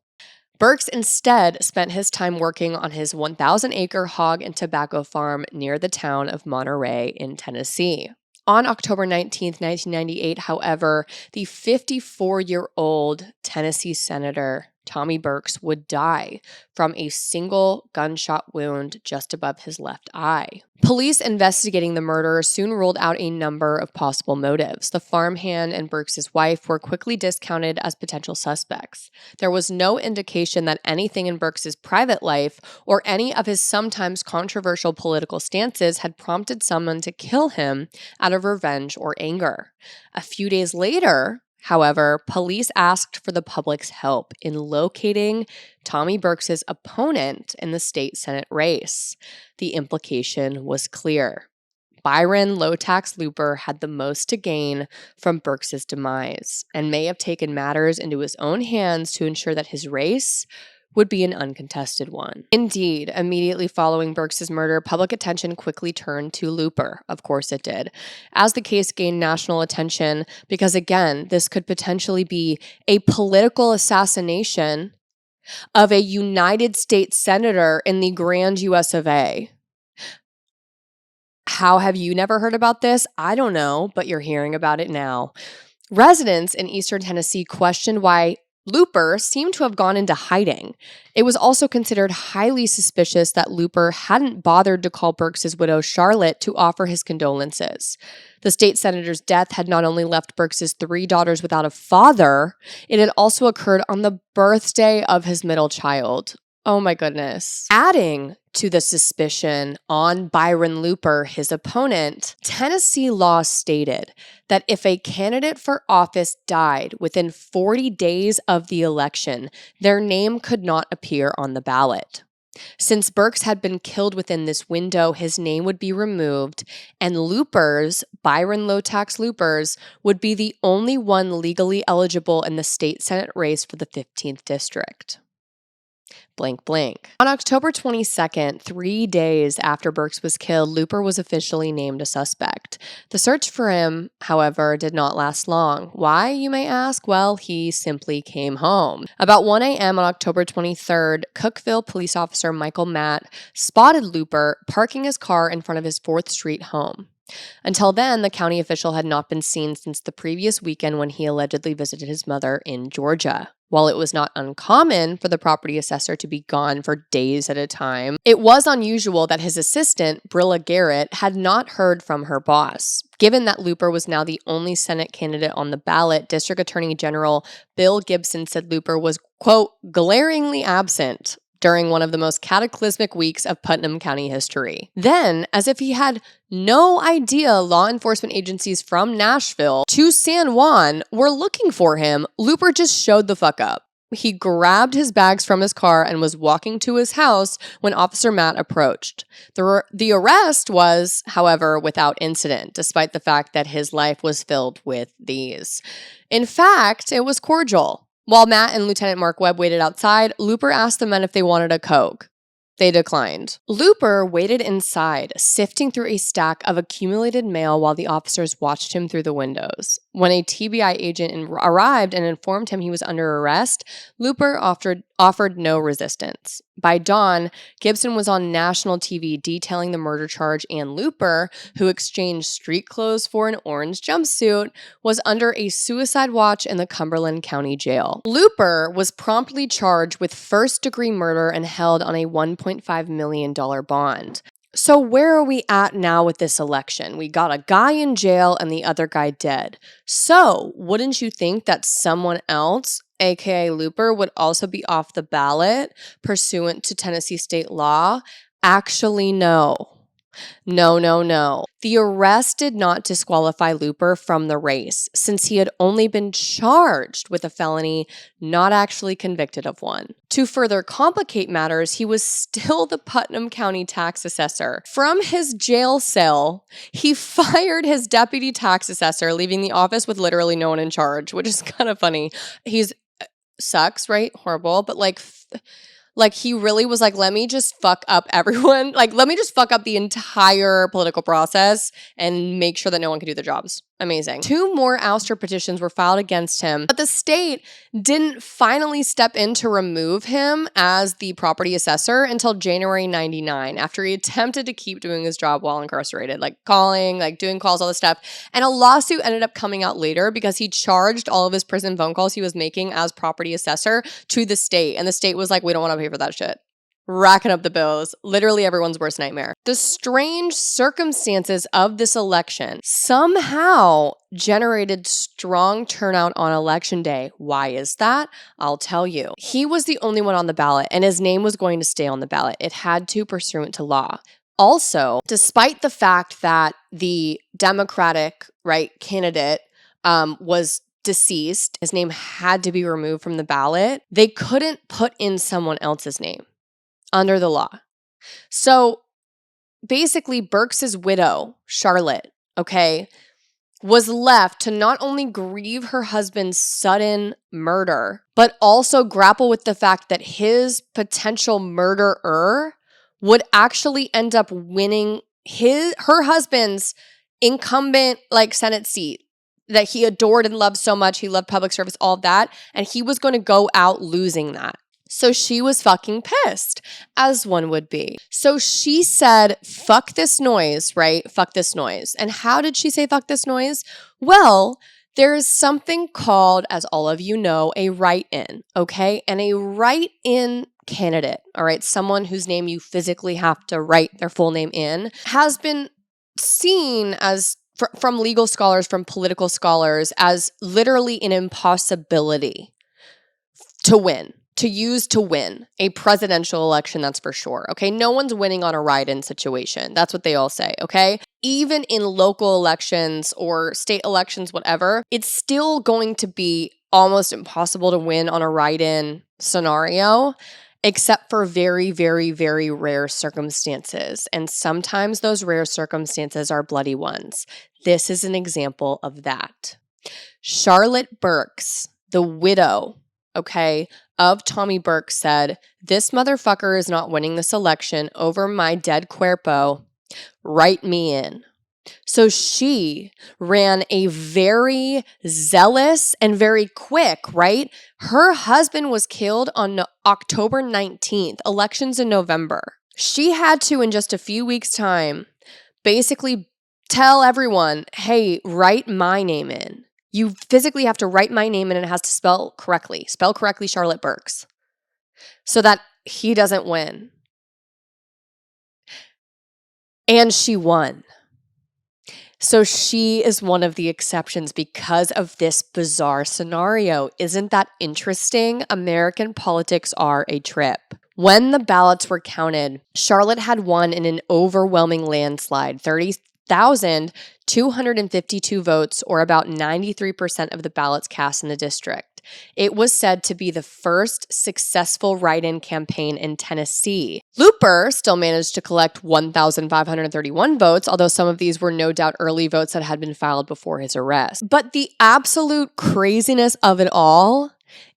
Speaker 1: Burks instead spent his time working on his 1,000-acre hog and tobacco farm near the town of Monterey in Tennessee. On October 19, 1998, however, the 54-year-old Tennessee Senator Tommy Burks would die from a single gunshot wound just above his left eye. Police investigating the murder soon ruled out a number of possible motives. The farmhand and Burks's wife were quickly discounted as potential suspects. There was no indication that anything in Burks's private life or any of his sometimes controversial political stances had prompted someone to kill him out of revenge or anger. A few days later, however, police asked for the public's help in locating Tommy Burks's opponent in the state Senate race. The implication was clear. Byron low-tax looper had the most to gain from Burks's demise and may have taken matters into his own hands to ensure that his race would be an uncontested one. Indeed, immediately following Burks's murder, public attention quickly turned to Looper. Of course it did. As the case gained national attention, because again, this could potentially be a political assassination of a United States senator in the grand US of A. How have you never heard about this? I don't know, but you're hearing about it now. Residents in eastern Tennessee questioned why Looper seemed to have gone into hiding. It was also considered highly suspicious that Looper hadn't bothered to call Burks's widow Charlotte to offer his condolences. The state senator's death had not only left Burks's 3 daughters without a father, it had also occurred on the birthday of his middle child. Oh my goodness. Adding to the suspicion on Byron Looper, his opponent, Tennessee law stated that if a candidate for office died within 40 days of the election, their name could not appear on the ballot. Since Burks had been killed within this window, his name would be removed, and LOOPER'S, Byron low-tax LOOPER'S, would be the only one legally eligible in the state Senate race for the 15th district. Blank, blank. On October 22nd, 3 days after Burks was killed, Looper was officially named a suspect. The search for him, however, did not last long. Why, you may ask? Well, he simply came home. About 1 a.m. on October 23rd, Cookeville police officer Michael Matt spotted Looper parking his car in front of his 4th Street home. Until then, the county official had not been seen since the previous weekend when he allegedly visited his mother in Georgia. While it was not uncommon for the property assessor to be gone for days at a time, it was unusual that his assistant, Brilla Garrett, had not heard from her boss. Given that Looper was now the only Senate candidate on the ballot, District Attorney General Bill Gibson said Looper was, quote, glaringly absent during one of the most cataclysmic weeks of Putnam County history. Then, as if he had no idea law enforcement agencies from Nashville to San Juan were looking for him, Looper just showed the fuck up. He grabbed his bags from his car and was walking to his house when Officer Matt approached. The arrest was, however, without incident, despite the fact that his life was filled with these. In fact, it was cordial. While Matt and Lieutenant Mark Webb waited outside, Looper asked the men if they wanted a Coke. They declined. Looper waited inside, sifting through a stack of accumulated mail while the officers watched him through the windows. When a TBI agent arrived and informed him he was under arrest, Looper offered no resistance. By dawn, Gibson was on national TV detailing the murder charge, and Looper, who exchanged street clothes for an orange jumpsuit, was under a suicide watch in the Cumberland County Jail. Looper was promptly charged with first-degree murder and held on a $1.5 million bond. So where are we at now with this election? We got a guy in jail and the other guy dead. So wouldn't you think that someone else, aka Looper, would also be off the ballot pursuant to Tennessee state law? Actually, no. No. The arrest did not disqualify Looper from the race, since he had only been charged with a felony, not actually convicted of one. To further complicate matters, he was still the Putnam County tax assessor. From his jail cell, he fired his deputy tax assessor, leaving the office with literally no one in charge, which is kind of funny. Sucks, right? Horrible, but like he really was like, let me just fuck up everyone. Like, let me just fuck up the entire political process and make sure that no one can do their jobs. Amazing. 2 more ouster petitions were filed against him, but the state didn't finally step in to remove him as the property assessor until January 99, after he attempted to keep doing his job while incarcerated, like calling, like doing calls, all this stuff. And a lawsuit ended up coming out later because he charged all of his prison phone calls he was making as property assessor to the state. And the state was like, we don't want to pay for that shit. Racking up the bills. Literally everyone's worst nightmare. The strange circumstances of this election somehow generated strong turnout on election day. Why is that? I'll tell you. He was the only one on the ballot, and his name was going to stay on the ballot. It had to, pursuant to law. Also, despite the fact that the Democratic candidate was deceased, his name had to be removed from the ballot, they couldn't put in someone else's name under the law. So basically, Burks's widow, Charlotte, was left to not only grieve her husband's sudden murder, but also grapple with the fact that his potential murderer would actually end up winning her husband's incumbent Senate seat that he adored and loved so much. He loved public service, all of that, and he was going to go out losing that. So she was fucking pissed, as one would be. So she said, fuck this noise, right? Fuck this noise. And how did she say fuck this noise? Well, there is something called, as all of you know, a write-in, okay? And a write-in candidate, all right, someone whose name you physically have to write their full name in, has been seen as, from legal scholars, from political scholars, as literally an impossibility to win. to use to win a presidential election, that's for sure, okay? No one's winning on a write-in situation. That's what they all say, okay? Even in local elections or state elections, whatever, it's still going to be almost impossible to win on a write-in scenario, except for very, very, very rare circumstances. And sometimes those rare circumstances are bloody ones. This is an example of that. Charlotte Burks, the widow, okay, of Tommy Burks, said, "This motherfucker is not winning this election over my dead cuerpo. Write me in." So she ran a very zealous and very quick, right? Her husband was killed on October 19th, elections in November. She had to, in just a few weeks' time, basically tell everyone, hey, write my name in. You physically have to write my name in and it has to spell correctly. Spell correctly Charlotte Burks so that he doesn't win. And she won. So she is one of the exceptions because of this bizarre scenario. Isn't that interesting? American politics are a trip. When the ballots were counted, Charlotte had won in an overwhelming landslide, 30,252 votes, or about 93% of the ballots cast in the district. It was said to be the first successful write-in campaign in Tennessee. Looper still managed to collect 1,531 votes, although some of these were no doubt early votes that had been filed before his arrest. But the absolute craziness of it all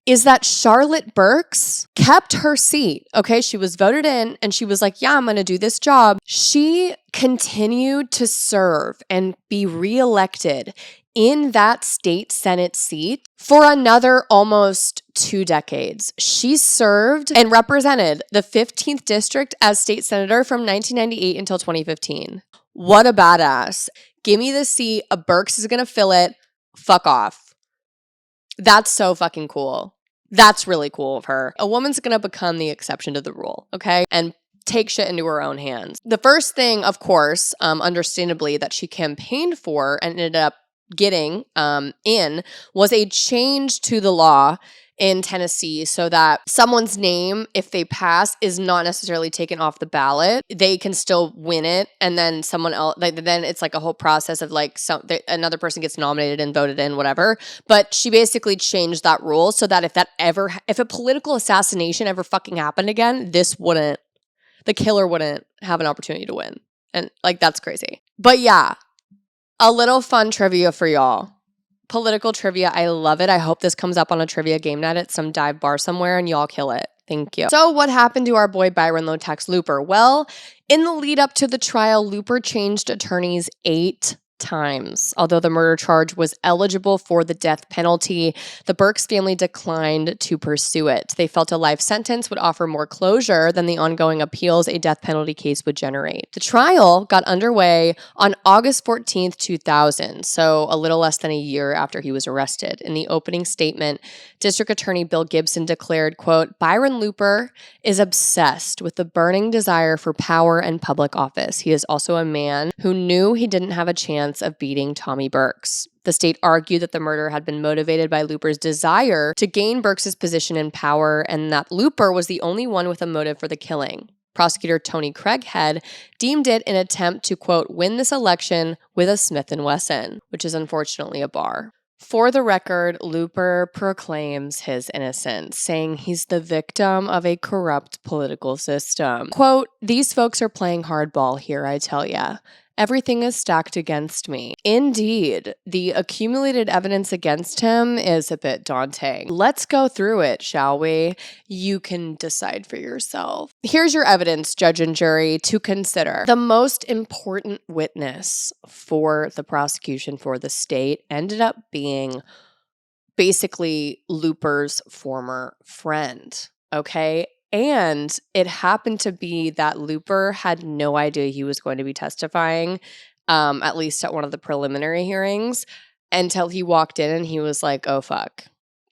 Speaker 1: is that Charlotte Burks kept her seat, okay? She was voted in and she was like, yeah, I'm going to do this job. She continued to serve and be reelected in that state Senate seat for another almost 2 decades. She served and represented the 15th district as state senator from 1998 until 2015. What a badass. Give me the seat. A Burks is going to fill it. Fuck off. That's so fucking cool. That's really cool of her. A woman's going to become the exception to the rule, okay? And take shit into her own hands. The first thing, of course, understandably, that she campaigned for and ended up getting in was a change to the law in Tennessee so that someone's name, if they pass, is not necessarily taken off the ballot. They can still win it, and then someone else, then it's like a whole process of like another person gets nominated and voted in, whatever. But she basically changed that rule so that if a political assassination ever fucking happened again, the killer wouldn't have an opportunity to win. And like, that's crazy. But yeah, a little fun trivia for y'all. Political trivia. I love it. I hope this comes up on a trivia game night at some dive bar somewhere and y'all kill it. Thank you. So what happened to our boy Byron Low-Tax Looper? Well, in the lead up to the trial, Looper changed attorneys 8 times. Although the murder charge was eligible for the death penalty, the Burks family declined to pursue it. They felt a life sentence would offer more closure than the ongoing appeals a death penalty case would generate. The trial got underway on August 14th, 2000, so a little less than a year after he was arrested. In the opening statement, District Attorney Bill Gibson declared, quote, "Byron Looper is obsessed with the burning desire for power and public office. He is also a man who knew he didn't have a chance of beating Tommy Burks." The state argued that the murder had been motivated by Looper's desire to gain Burks' position in power and that Looper was the only one with a motive for the killing. Prosecutor Tony Craighead deemed it an attempt to, quote, "win this election with a Smith & Wesson," which is unfortunately a bar. For the record, Looper proclaims his innocence, saying he's the victim of a corrupt political system. Quote, "These folks are playing hardball here, I tell ya. Everything is stacked against me." Indeed, the accumulated evidence against him is a bit daunting. Let's go through it, shall we? You can decide for yourself. Here's your evidence, judge and jury, to consider. The most important witness for the prosecution for the state ended up being basically Looper's former friend, okay? And it happened to be that Looper had no idea he was going to be testifying, at least at one of the preliminary hearings, until he walked in and he was like, oh, fuck.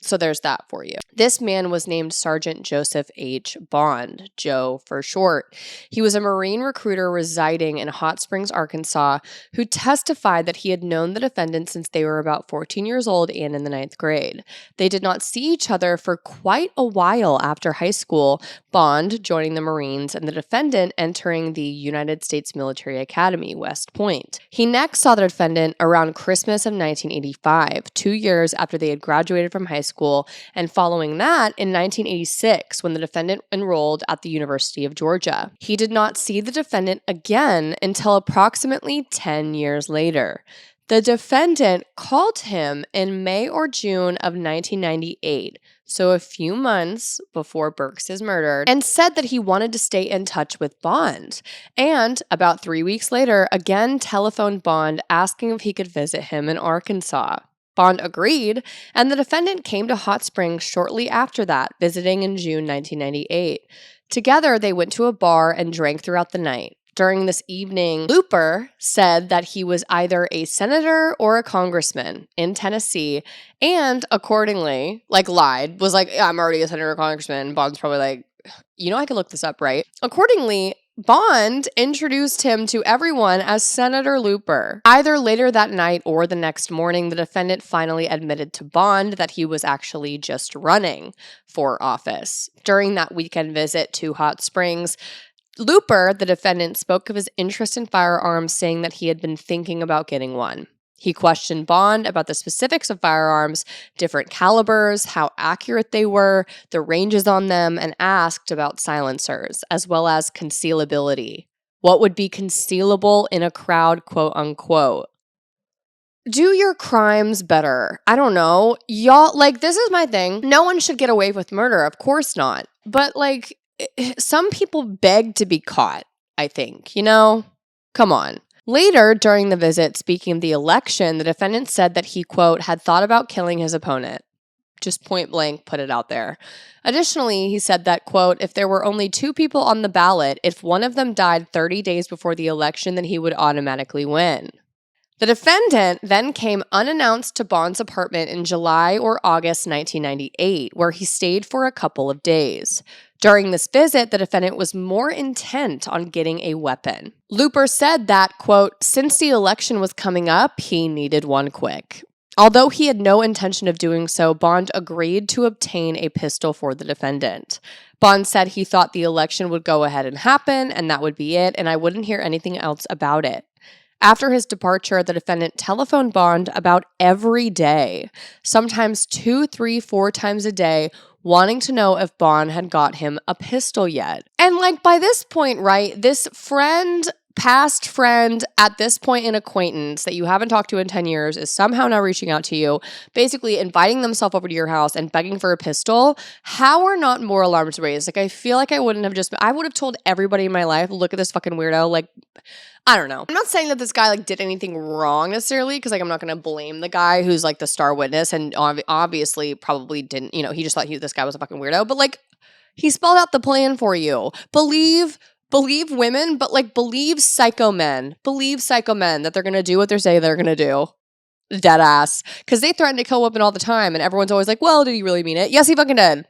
Speaker 1: So there's that for you. This man was named Sergeant Joseph H. Bond, Joe for short. He was a Marine recruiter residing in Hot Springs, Arkansas, who testified that he had known the defendant since they were about 14 years old and in the 9th grade. They did not see each other for quite a while after high school, Bond joining the Marines and the defendant entering the United States Military Academy, West Point. He next saw the defendant around Christmas of 1985, 2 years after they had graduated from high school, and following that in 1986 when the defendant enrolled at the University of Georgia. He did not see the defendant again until approximately 10 years later. The defendant called him in May or June of 1998, so a few months before Burks is murdered, and said that he wanted to stay in touch with Bond. And about 3 weeks later, again telephoned Bond asking if he could visit him in Arkansas. Bond agreed, and the defendant came to Hot Springs shortly after that, visiting in June 1998. Together, they went to a bar and drank throughout the night. During this evening, Looper said that he was either a senator or a congressman in Tennessee, and accordingly, lied, was like, I'm already a senator or congressman. Bond's probably like, I can look this up, right? Accordingly, Bond introduced him to everyone as Senator Looper. Either later that night or the next morning, the defendant finally admitted to Bond that he was actually just running for office. During that weekend visit to Hot Springs, Looper, the defendant, spoke of his interest in firearms, saying that he had been thinking about getting one. He questioned Bond about the specifics of firearms, different calibers, how accurate they were, the ranges on them, and asked about silencers, as well as concealability. What would be concealable in a crowd, quote unquote? Do your crimes better. I don't know. Y'all, this is my thing. No one should get away with murder. Of course not. But, some people beg to be caught, I think. Come on. Later, during the visit, speaking of the election, the defendant said that he, quote, had thought about killing his opponent. Just point blank, put it out there. Additionally, he said that, quote, if there were only 2 people on the ballot, if one of them died 30 days before the election, then he would automatically win. The defendant then came unannounced to Bond's apartment in July or August 1998, where he stayed for a couple of days. During this visit, the defendant was more intent on getting a weapon. Looper said that, quote, since the election was coming up, he needed one quick. Although he had no intention of doing so, Bond agreed to obtain a pistol for the defendant. Bond said he thought the election would go ahead and happen, and that would be it, and I wouldn't hear anything else about it. After his departure, the defendant telephoned Bond about every day, sometimes 2, 3, 4 times a day, wanting to know if Bond had got him a pistol yet. And by this point, right, this past friend, at this point an acquaintance that you haven't talked to in 10 years is somehow now reaching out to you, basically inviting themselves over to your house and begging for a pistol. How are not more alarms raised? I feel like I would have told everybody in my life, look at this fucking weirdo. I don't know. I'm not saying that this guy did anything wrong necessarily, because I'm not going to blame the guy who's the star witness and obviously probably didn't, he just thought this guy was a fucking weirdo. But he spelled out the plan for you. Believe women, but believe psycho men. Believe psycho men that they're going to do what they say they're going to do. Dead ass. Because they threaten to kill women all the time, and everyone's always like, well, did he really mean it? Yes, he fucking did.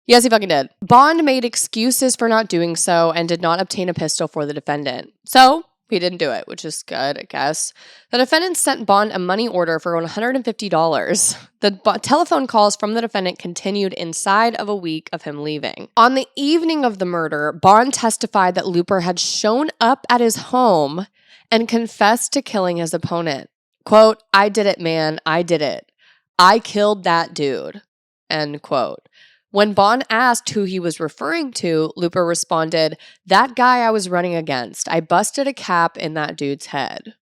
Speaker 1: Yes, he fucking did. Bond made excuses for not doing so and did not obtain a pistol for the defendant. So he didn't do it, which is good, I guess. The defendant sent Bond a money order for $150. The telephone calls from the defendant continued inside of a week of him leaving. On the evening of the murder, Bond testified that Looper had shown up at his home and confessed to killing his opponent. Quote, I did it, man. I did it. I killed that dude. End quote. When Bond asked who he was referring to, Looper responded, that guy I was running against. I busted a cap in that dude's head.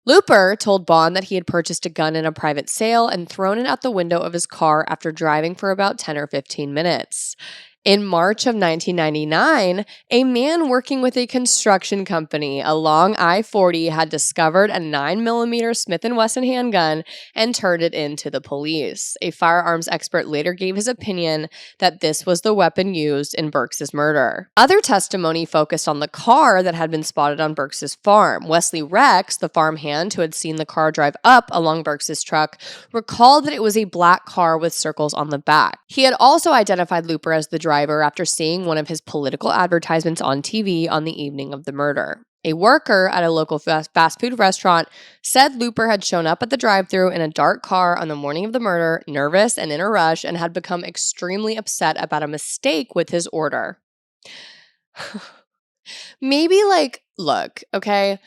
Speaker 1: Looper told Bond that he had purchased a gun in a private sale and thrown it out the window of his car after driving for about 10 or 15 minutes. In March of 1999, a man working with a construction company along I-40 had discovered a 9mm Smith & Wesson handgun and turned it in to the police. A firearms expert later gave his opinion that this was the weapon used in Burks' murder. Other testimony focused on the car that had been spotted on Burks' farm. Wesley Rex, the farmhand who had seen the car drive up along Burks' truck, recalled that it was a black car with circles on the back. He had also identified Looper as the driver after seeing one of his political advertisements on TV on the evening of the murder. A worker at a local fast food restaurant said Looper had shown up at the drive-thru in a dark car on the morning of the murder, nervous and in a rush, and had become extremely upset about a mistake with his order. Maybe, look, okay,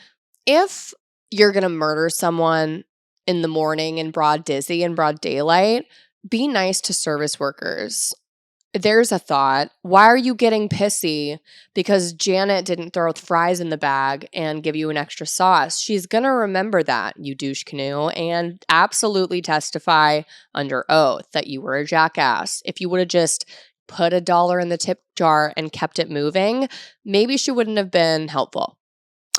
Speaker 1: if you're gonna murder someone in the morning in broad daylight, be nice to service workers. There's a thought. Why are you getting pissy because Janet didn't throw fries in the bag and give you an extra sauce? She's going to remember that, you douche canoe, and absolutely testify under oath that you were a jackass. If you would have just put $1 in the tip jar and kept it moving, maybe she wouldn't have been helpful.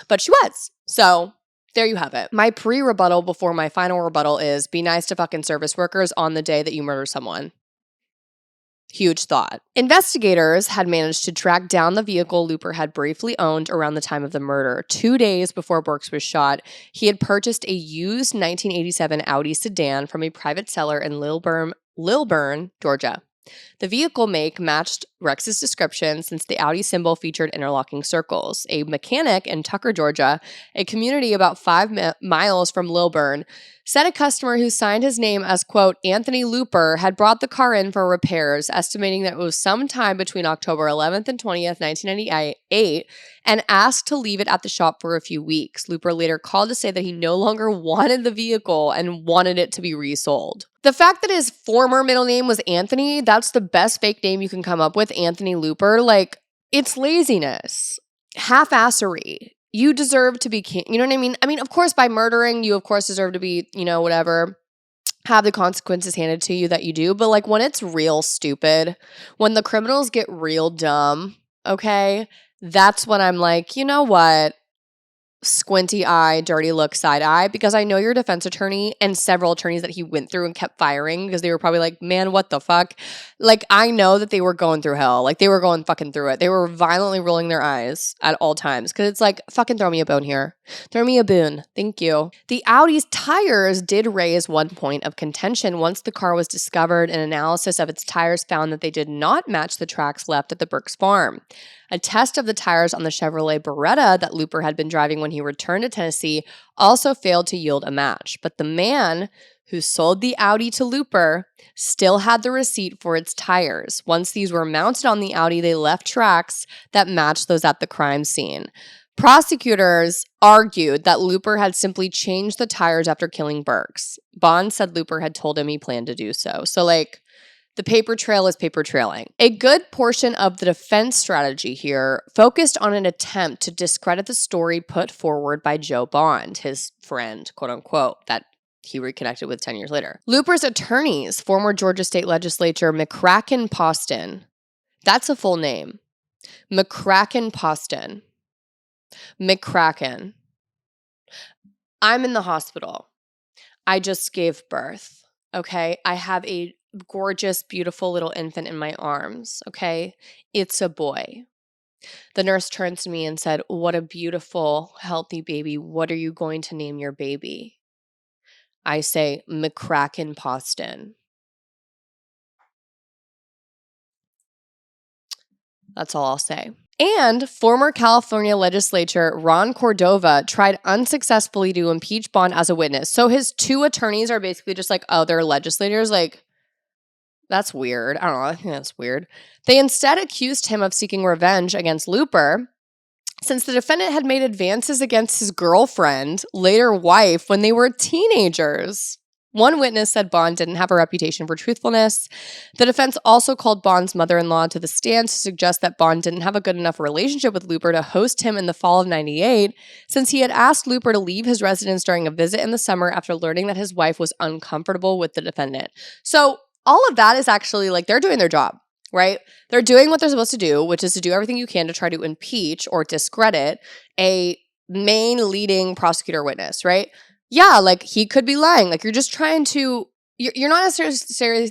Speaker 1: But she was. So there you have it. My pre-rebuttal before my final rebuttal is be nice to fucking service workers on the day that you murder someone. Huge thought. Investigators had managed to track down the vehicle Looper had briefly owned around the time of the murder. 2 days before Burks was shot, he had purchased a used 1987 Audi sedan from a private seller in Lilburn, Georgia. The vehicle make matched Rex's description since the Audi symbol featured interlocking circles. A mechanic in Tucker, Georgia, a community about 5 miles from Lilburn, said a customer who signed his name as, quote, Anthony Looper had brought the car in for repairs, estimating that it was sometime between October 11th and 20th, 1998, and asked to leave it at the shop for a few weeks. Looper later called to say that he no longer wanted the vehicle and wanted it to be resold. The fact that his former middle name was Anthony, that's the best fake name you can come up with, Anthony Looper. It's laziness. Half-assery. You deserve to be king. You know what I mean? I mean, of course, by murdering, you of course deserve to be, whatever, have the consequences handed to you that you do. But when it's real stupid, when the criminals get real dumb, okay, that's when I'm like, you know what? Squinty eye, dirty look, side eye, because I know your defense attorney and several attorneys that he went through and kept firing because they were probably like, man, what the fuck? I know that they were going through hell. They were going fucking through it. They were violently rolling their eyes at all times because it's like, fucking throw me a bone here. Throw me a boon. Thank you. The Audi's tires did raise one point of contention once the car was discovered. An analysis of its tires found that they did not match the tracks left at the Burks farm. A test of the tires on the Chevrolet Beretta that Looper had been driving when he returned to Tennessee also failed to yield a match. But the man who sold the Audi to Looper still had the receipt for its tires. Once these were mounted on the Audi, they left tracks that matched those at the crime scene. Prosecutors argued that Looper had simply changed the tires after killing Burks. Bond said Looper had told him he planned to do so. So, the paper trail is paper trailing. A good portion of the defense strategy here focused on an attempt to discredit the story put forward by Joe Bond, his friend, quote unquote, that he reconnected with 10 years later. Looper's attorneys, former Georgia State Legislature McCracken Poston, that's a full name, McCracken Poston, McCracken. I'm in the hospital. I just gave birth, okay? I have a gorgeous, beautiful little infant in my arms, okay? It's a boy. The nurse turns to me and said, what a beautiful, healthy baby. What are you going to name your baby? I say, McCracken Poston. That's all I'll say. And former California legislator Ron Cordova tried unsuccessfully to impeach Bond as a witness. So his two attorneys are basically just they're legislators. That's weird. I don't know. I think that's weird. They instead accused him of seeking revenge against Looper since the defendant had made advances against his girlfriend, later wife, when they were teenagers. One witness said Bond didn't have a reputation for truthfulness. The defense also called Bond's mother-in-law to the stand to suggest that Bond didn't have a good enough relationship with Looper to host him in the fall of '98, since he had asked Looper to leave his residence during a visit in the summer after learning that his wife was uncomfortable with the defendant. So all of that is actually they're doing their job, right? They're doing what they're supposed to do, which is to do everything you can to try to impeach or discredit a main leading prosecutor witness, right? Yeah, like he could be lying. Like you're just trying to you're not necessarily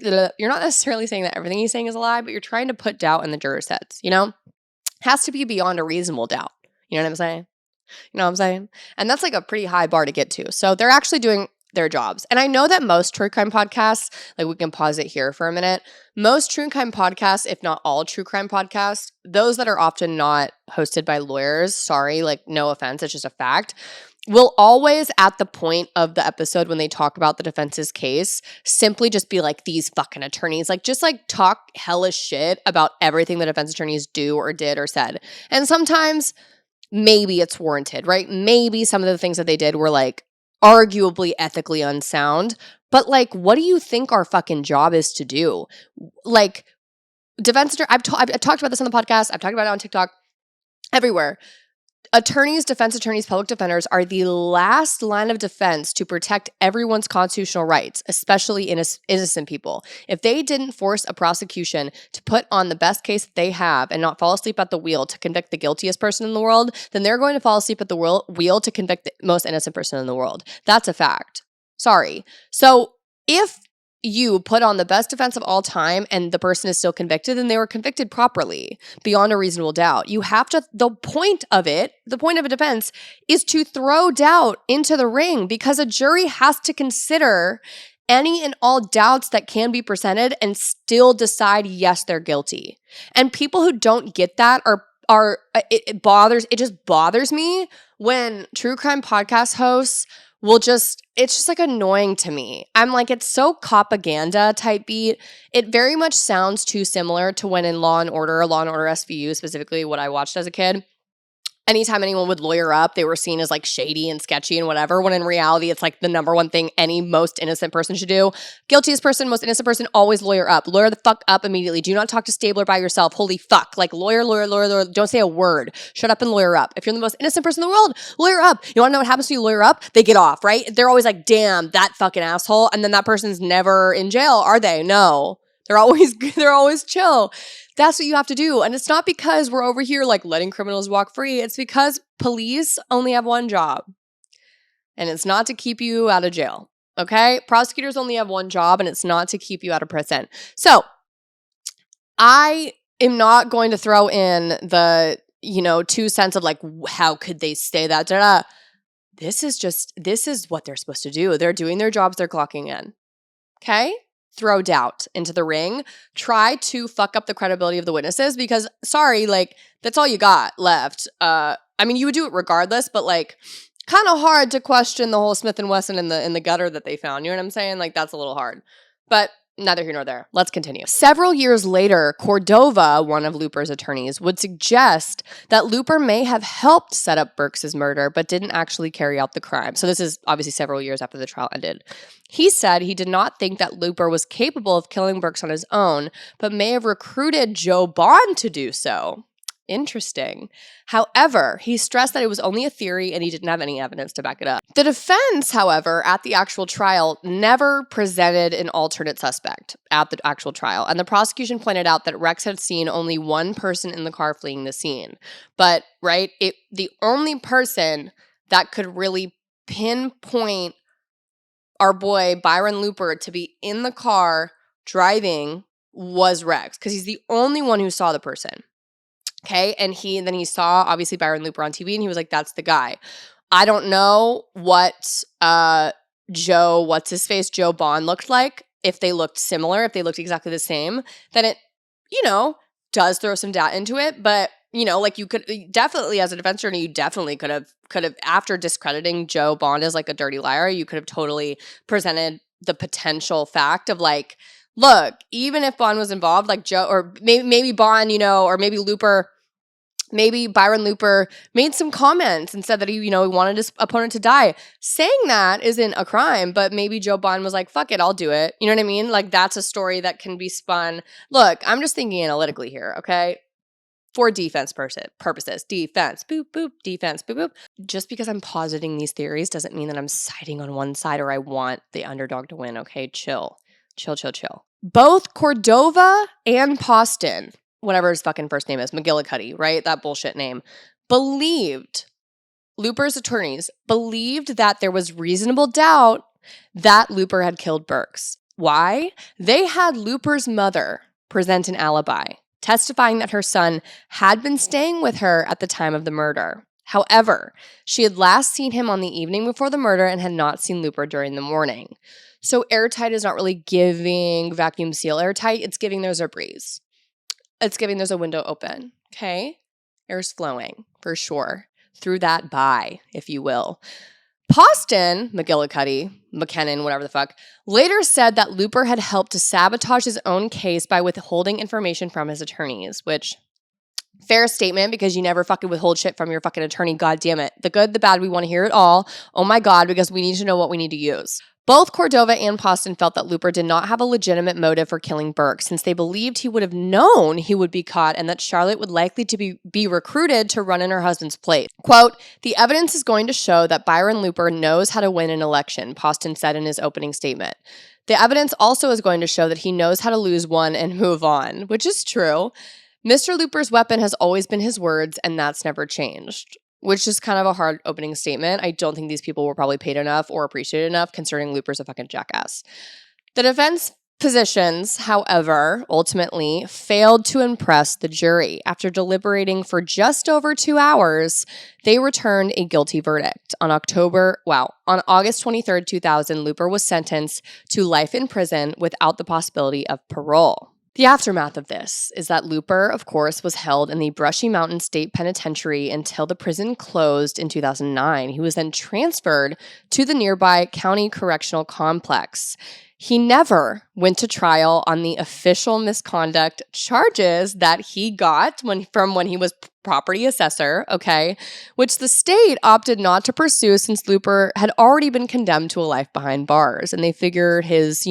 Speaker 1: saying that everything he's saying is a lie, but you're trying to put doubt in the jurors' heads, you know? Has to be beyond a reasonable doubt. You know what I'm saying? You know what I'm saying? And that's like a pretty high bar to get to. So they're actually doing their jobs. And I know that most true crime podcasts, like we can pause it here for a minute. Most true crime podcasts, if not all true crime podcasts, those that are often not hosted by lawyers, sorry, like no offense, it's just a fact, will always at the point of the episode when they talk about the defense's case, simply just be like, these fucking attorneys, like just like talk hellish shit about everything the defense attorneys do or did or said. And sometimes maybe it's warranted, right? Maybe some of the things that they did were like arguably ethically unsound, but like, what do you think our fucking job is to do? Like, defense attorney, I've talked about this on the podcast. I've talked about it on TikTok, everywhere. Attorneys, defense attorneys, public defenders are the last line of defense to protect everyone's constitutional rights, especially innocent people. If they didn't force a prosecution to put on the best case that they have and not fall asleep at the wheel to convict the guiltiest person in the world, then they're going to fall asleep at the wheel to convict the most innocent person in the world. That's a fact. Sorry. So if you put on the best defense of all time and the person is still convicted, then they were convicted properly beyond a reasonable doubt. You have to, the point of a defense is to throw doubt into the ring because a jury has to consider any and all doubts that can be presented and still decide, yes, they're guilty. And people who don't get that it just bothers me when true crime podcast hosts it's just like annoying to me. I'm like, it's so propaganda type beat. It very much sounds too similar to when in Law & Order SVU, specifically what I watched as a kid. Anytime anyone would lawyer up, they were seen as like shady and sketchy and whatever, when in reality, it's like the number one thing any most innocent person should do. Guiltiest person, most innocent person, always lawyer up. Lawyer the fuck up immediately. Do not talk to Stabler by yourself. Holy fuck. Like lawyer. Don't say a word. Shut up and lawyer up. If you're the most innocent person in the world, lawyer up. You want to know what happens when you lawyer up? They get off, right? They're always like, damn, that fucking asshole. And then that person's never in jail, are they? No. They're always chill. That's what you have to do. And it's not because we're over here like letting criminals walk free. It's because police only have one job. And it's not to keep you out of jail. Okay? Prosecutors only have one job, and it's not to keep you out of prison. So I am not going to throw in the, 2 cents of like, how could they say that? This is what they're supposed to do. They're doing their jobs. They're clocking in. Okay? Throw doubt into the ring, try to fuck up the credibility of the witnesses because, sorry, like, that's all you got left. I mean, you would do it regardless, but, like, kind of hard to question the whole Smith & Wesson in the gutter that they found. You know what I'm saying? Like, that's a little hard. But neither here nor there. Let's continue. Several years later, Cordova, one of Looper's attorneys, would suggest that Looper may have helped set up Burks' murder, but didn't actually carry out the crime. So this is obviously several years after the trial ended. He said he did not think that Looper was capable of killing Burks on his own, but may have recruited Joe Bond to do so. Interesting. However, he stressed that it was only a theory and he didn't have any evidence to back it up. The defense, however, at the actual trial never presented an alternate suspect at the actual trial. And the prosecution pointed out that Rex had seen only one person in the car fleeing the scene. But, right, the only person that could really pinpoint our boy Byron Looper to be in the car driving was Rex, because he's the only one who saw the person. Okay, and then he saw, obviously, Byron Looper on TV, and he was like, that's the guy. I don't know what Joe Bond looked like, if they looked similar, if they looked exactly the same, then it, does throw some doubt into it. But, like you could definitely, as a defense attorney, you definitely could have, after discrediting Joe Bond as like a dirty liar, you could have totally presented the potential fact of like, look, even if Bond was involved, like Joe, or maybe Bond, or maybe Looper, maybe Byron Looper made some comments and said that he wanted his opponent to die. Saying that isn't a crime, but maybe Joe Bond was like, fuck it, I'll do it. You know what I mean? Like, that's a story that can be spun. Look, I'm just thinking analytically here, okay? For defense purposes. Defense, boop, boop, defense, boop, boop. Just because I'm positing these theories doesn't mean that I'm siding on one side or I want the underdog to win, okay? Chill. Both Cordova and Poston, whatever his fucking first name is, McGillicuddy, right? That bullshit name, Looper's attorneys believed that there was reasonable doubt that Looper had killed Burks. Why? They had Looper's mother present an alibi, testifying that her son had been staying with her at the time of the murder. However, she had last seen him on the evening before the murder and had not seen Looper during the morning. So airtight is not really giving vacuum seal airtight. It's giving there's a breeze. It's giving there's a window open. Okay? Air's flowing for sure. Through that by, if you will. Poston, McGillicuddy, McKinnon, whatever the fuck, later said that Looper had helped to sabotage his own case by withholding information from his attorneys, which, fair statement, because you never fucking withhold shit from your fucking attorney, god damn it. The good, the bad, we want to hear it all. Oh my god, because we need to know what we need to use. Both Cordova and Poston felt that Looper did not have a legitimate motive for killing Burke, since they believed he would have known he would be caught and that Charlotte would likely to be recruited to run in her husband's place. Quote, "The evidence is going to show that Byron Looper knows how to win an election," Poston said in his opening statement. "The evidence also is going to show that he knows how to lose one and move on," which is true. Mr. Looper's weapon has always been his words, and that's never changed. Which is kind of a hard opening statement. I don't think these people were probably paid enough or appreciated enough, considering Looper's a fucking jackass. The defense positions, however, ultimately failed to impress the jury. After deliberating for just over 2 hours, they returned a guilty verdict. On August 23rd, 2000, Looper was sentenced to life in prison without the possibility of parole. The aftermath of this is that Looper, of course, was held in the Brushy Mountain State Penitentiary until the prison closed in 2009. He was then transferred to the nearby County Correctional Complex. He never went to trial on the official misconduct charges that he got from when he was property assessor, okay, which the state opted not to pursue since Looper had already been condemned to a life behind bars. And they figured his,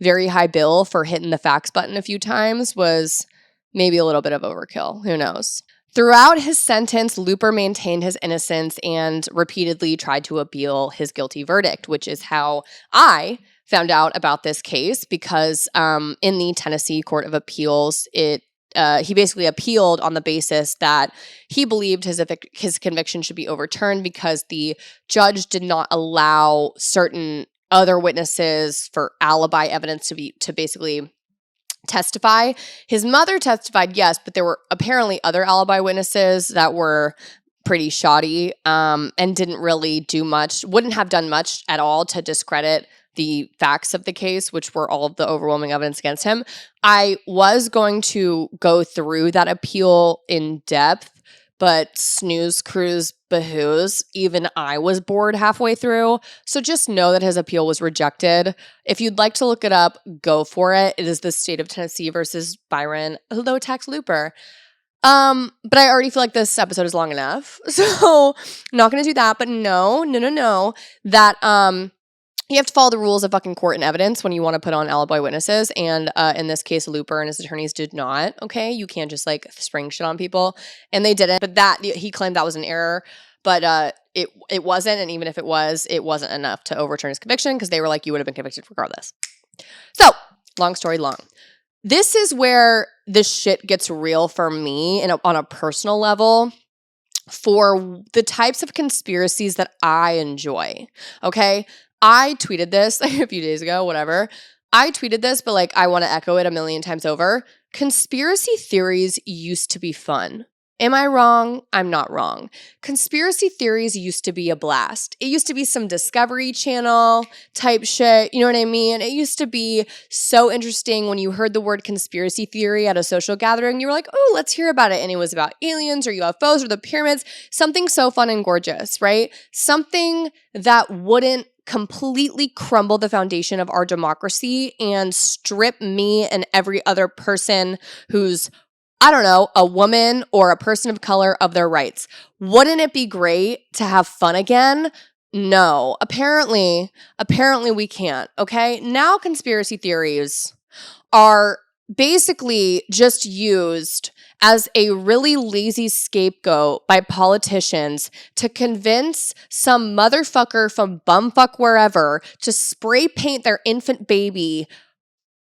Speaker 1: very high bill for hitting the fax button a few times was maybe a little bit of overkill. Who knows? Throughout his sentence, Looper maintained his innocence and repeatedly tried to appeal his guilty verdict, which is how I found out about this case, because in the Tennessee Court of Appeals, he basically appealed on the basis that he believed his conviction should be overturned because the judge did not allow certain other witnesses for alibi evidence to basically testify. His mother testified, yes, but there were apparently other alibi witnesses that were pretty shoddy and didn't really do much, wouldn't have done much at all to discredit the facts of the case, which were all of the overwhelming evidence against him. I was going to go through that appeal in depth, but snooze, cruise, bahoos, even I was bored halfway through. So just know that his appeal was rejected. If you'd like to look it up, go for it. It is the state of Tennessee versus Byron, low tax Looper. But I already feel like this episode is long enough. So I'm not going to do that, but no, that, you have to follow the rules of fucking court and evidence when you want to put on alibi witnesses. And in this case, Looper and his attorneys did not. Okay. You can't just spring shit on people. And they didn't. But he claimed that was an error. But it wasn't. And even if it wasn't enough to overturn his conviction because they were like, you would have been convicted regardless. So, long story long. This is where this shit gets real for me on a personal level. For the types of conspiracies that I enjoy. Okay. I tweeted this a few days ago, whatever. I tweeted this, but I want to echo it a million times over. Conspiracy theories used to be fun. Am I wrong? I'm not wrong. Conspiracy theories used to be a blast. It used to be some Discovery Channel type shit. You know what I mean? It used to be so interesting when you heard the word conspiracy theory at a social gathering. You were like, oh, let's hear about it. And it was about aliens or UFOs or the pyramids. Something so fun and gorgeous, right? Something that wouldn't completely crumble the foundation of our democracy and strip me and every other person who's, I don't know, a woman or a person of color of their rights. Wouldn't it be great to have fun again? No. Apparently we can't, okay? Now conspiracy theories are basically just used as a really lazy scapegoat by politicians to convince some motherfucker from bumfuck wherever to spray paint their infant baby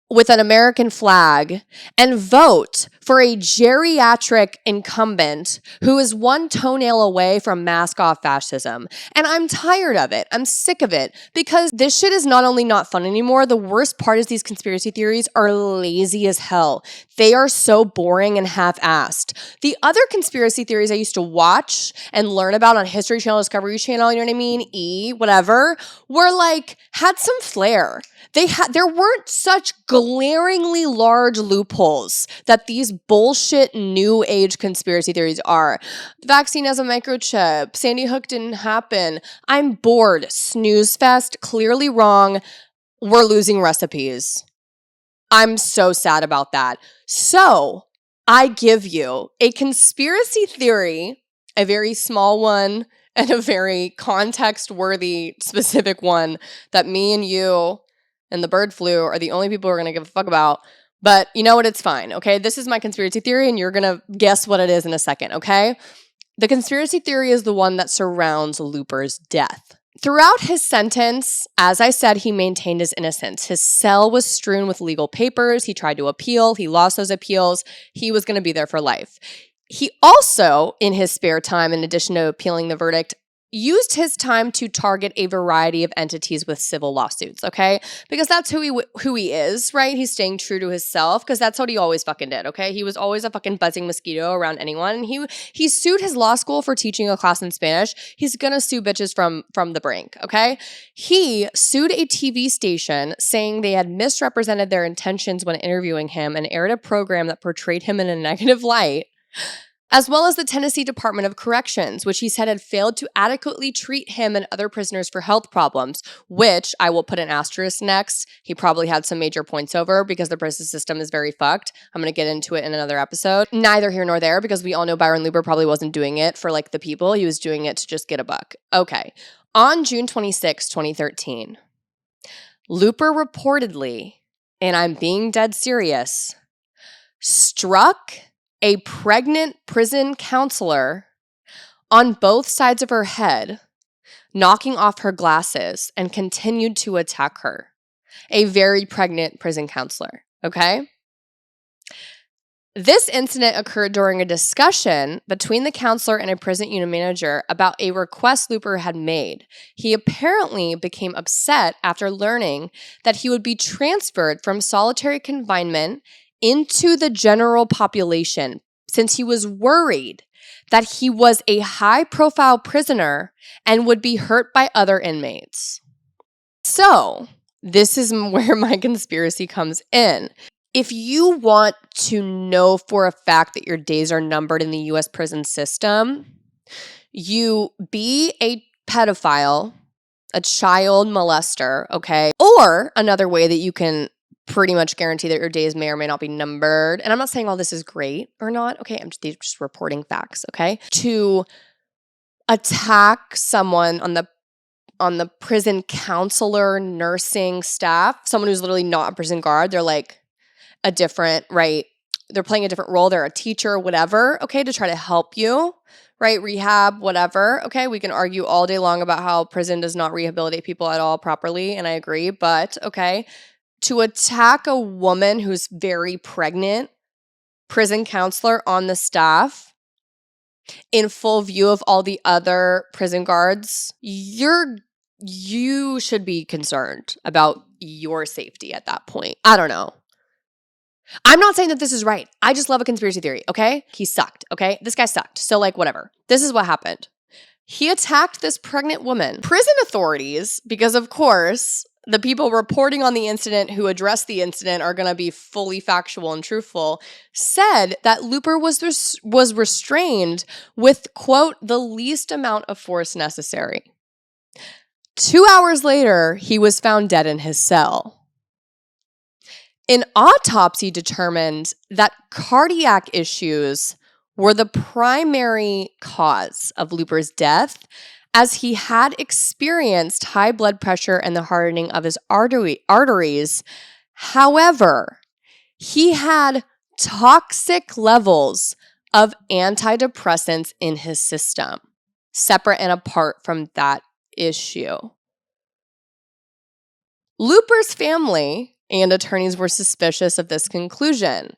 Speaker 1: with an American flag and vote for a geriatric incumbent who is one toenail away from mask-off fascism. And I'm tired of it. I'm sick of it because this shit is not only not fun anymore, the worst part is these conspiracy theories are lazy as hell. They are so boring and half-assed. The other conspiracy theories I used to watch and learn about on History Channel, Discovery Channel, you know what I mean? Whatever, were like, had some flair. There weren't such glaringly large loopholes that these bullshit new age conspiracy theories are. The vaccine has a microchip. Sandy Hook didn't happen. I'm bored. Snooze fest. Clearly wrong. We're losing recipes. I'm so sad about that. So I give you a conspiracy theory, a very small one and a very context-worthy specific one that me and you and the bird flu are the only people who are going to give a fuck about. But you know what? It's fine, okay? This is my conspiracy theory, and you're going to guess what it is in a second, okay? The conspiracy theory is the one that surrounds Looper's death. Throughout his sentence, as I said, he maintained his innocence. His cell was strewn with legal papers. He tried to appeal. He lost those appeals. He was going to be there for life. He also, in his spare time, in addition to appealing the verdict, used his time to target a variety of entities with civil lawsuits, okay? Because that's who he is, right? He's staying true to himself because that's what he always fucking did, okay? He was always a fucking buzzing mosquito around anyone. And he sued his law school for teaching a class in Spanish. He's gonna sue bitches from the brink, okay? He sued a TV station saying they had misrepresented their intentions when interviewing him and aired a program that portrayed him in a negative light, as well as the Tennessee Department of Corrections, which he said had failed to adequately treat him and other prisoners for health problems, which I will put an asterisk next. He probably had some major points over because the prison system is very fucked. I'm going to get into it in another episode. Neither here nor there, because we all know Byron Looper probably wasn't doing it for like the people. He was doing it to just get a buck. Okay. On June 26, 2013, Looper reportedly, and I'm being dead serious, struck a pregnant prison counselor on both sides of her head, knocking off her glasses, and continued to attack her. A very pregnant prison counselor, okay? This incident occurred during a discussion between the counselor and a prison unit manager about a request Looper had made. He apparently became upset after learning that he would be transferred from solitary confinement into the general population, since he was worried that he was a high-profile prisoner and would be hurt by other inmates. So, this is where my conspiracy comes in. If you want to know for a fact that your days are numbered in the U.S. prison system, you be a pedophile, a child molester, okay? Or another way that you can pretty much guarantee that your days may or may not be numbered. And I'm not saying all this is great or not. Okay, these are just reporting facts, okay? To attack someone on the prison counselor, nursing staff, someone who's literally not a prison guard, they're like a different, right? They're playing a different role. They're a teacher, whatever, okay, to try to help you, right? Rehab, whatever, okay? We can argue all day long about how prison does not rehabilitate people at all properly, and I agree, but okay. To attack a woman who's very pregnant, prison counselor on the staff, in full view of all the other prison guards, you should be concerned about your safety at that point. I don't know. I'm not saying that this is right. I just love a conspiracy theory, okay? He sucked, okay? This guy sucked. So like whatever. This is what happened. He attacked this pregnant woman. Prison authorities, because of course, the people reporting on the incident who addressed the incident are going to be fully factual and truthful, said that Looper was restrained with, quote, the least amount of force necessary. 2 hours later, he was found dead in his cell. An autopsy determined that cardiac issues were the primary cause of Looper's death, as he had experienced high blood pressure and the hardening of his arteries. However, he had toxic levels of antidepressants in his system, separate and apart from that issue. Looper's family and attorneys were suspicious of this conclusion.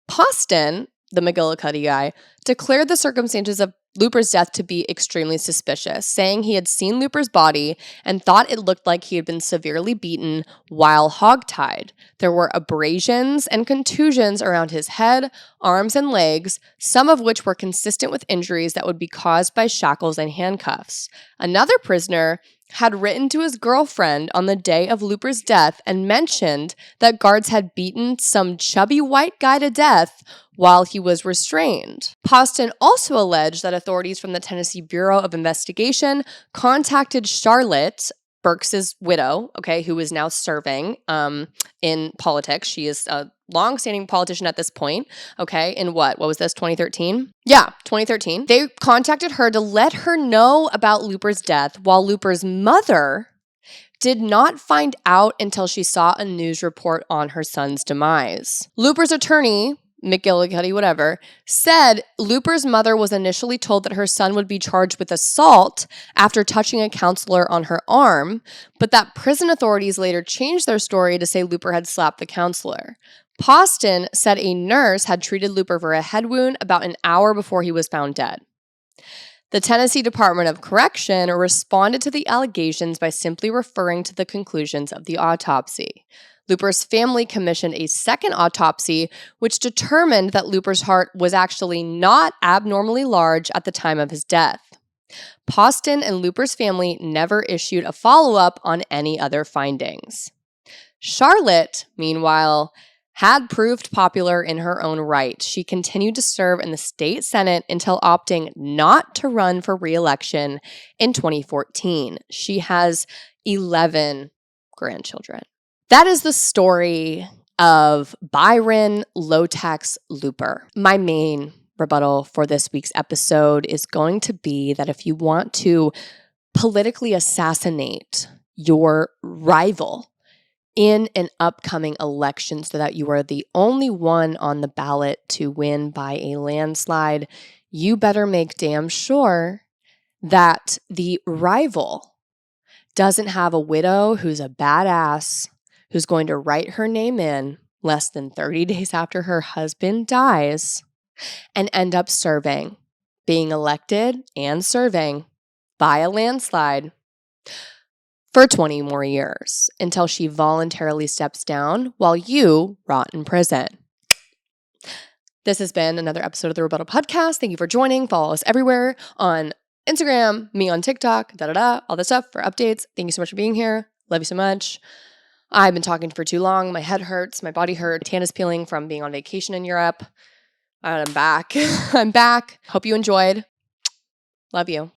Speaker 1: Poston, the McGillicuddy guy, declared the circumstances of Looper's death to be extremely suspicious, saying he had seen Looper's body and thought it looked like he had been severely beaten while hogtied. There were abrasions and contusions around his head, arms, and legs, some of which were consistent with injuries that would be caused by shackles and handcuffs. Another prisoner had written to his girlfriend on the day of Looper's death and mentioned that guards had beaten some chubby white guy to death while he was restrained. Poston also alleged that authorities from the Tennessee Bureau of Investigation contacted Charlotte, Burks' widow, who is now serving in politics. She is a long-standing politician at this point, in what was this, 2013? Yeah, 2013. They contacted her to let her know about Looper's death, while Looper's mother did not find out until she saw a news report on her son's demise. Looper's attorney, McGillicuddy, said Looper's mother was initially told that her son would be charged with assault after touching a counselor on her arm, but that prison authorities later changed their story to say Looper had slapped the counselor. Poston said a nurse had treated Looper for a head wound about an hour before he was found dead. The Tennessee Department of Correction responded to the allegations by simply referring to the conclusions of the autopsy. Looper's family commissioned a second autopsy, which determined that Looper's heart was actually not abnormally large at the time of his death. Poston and Looper's family never issued a follow-up on any other findings. Charlotte, meanwhile, had proved popular in her own right. She continued to serve in the state Senate until opting not to run for re-election in 2014. She has 11 grandchildren. That is the story of Byron Low-Tax Looper. My main rebuttal for this week's episode is going to be that if you want to politically assassinate your rival in an upcoming election so that you are the only one on the ballot to win by a landslide, you better make damn sure that the rival doesn't have a widow who's a badass, who's going to write her name in less than 30 days after her husband dies and end up serving, being elected and serving by a landslide for 20 more years until she voluntarily steps down while you rot in prison. This has been another episode of the Rebuttal Podcast. Thank you for joining. Follow us everywhere on Instagram, me on TikTok, all this stuff for updates. Thank you so much for being here. Love you so much. I've been talking for too long. My head hurts. My body hurts. Tan is peeling from being on vacation in Europe. And I'm back. I'm back. Hope you enjoyed. Love you.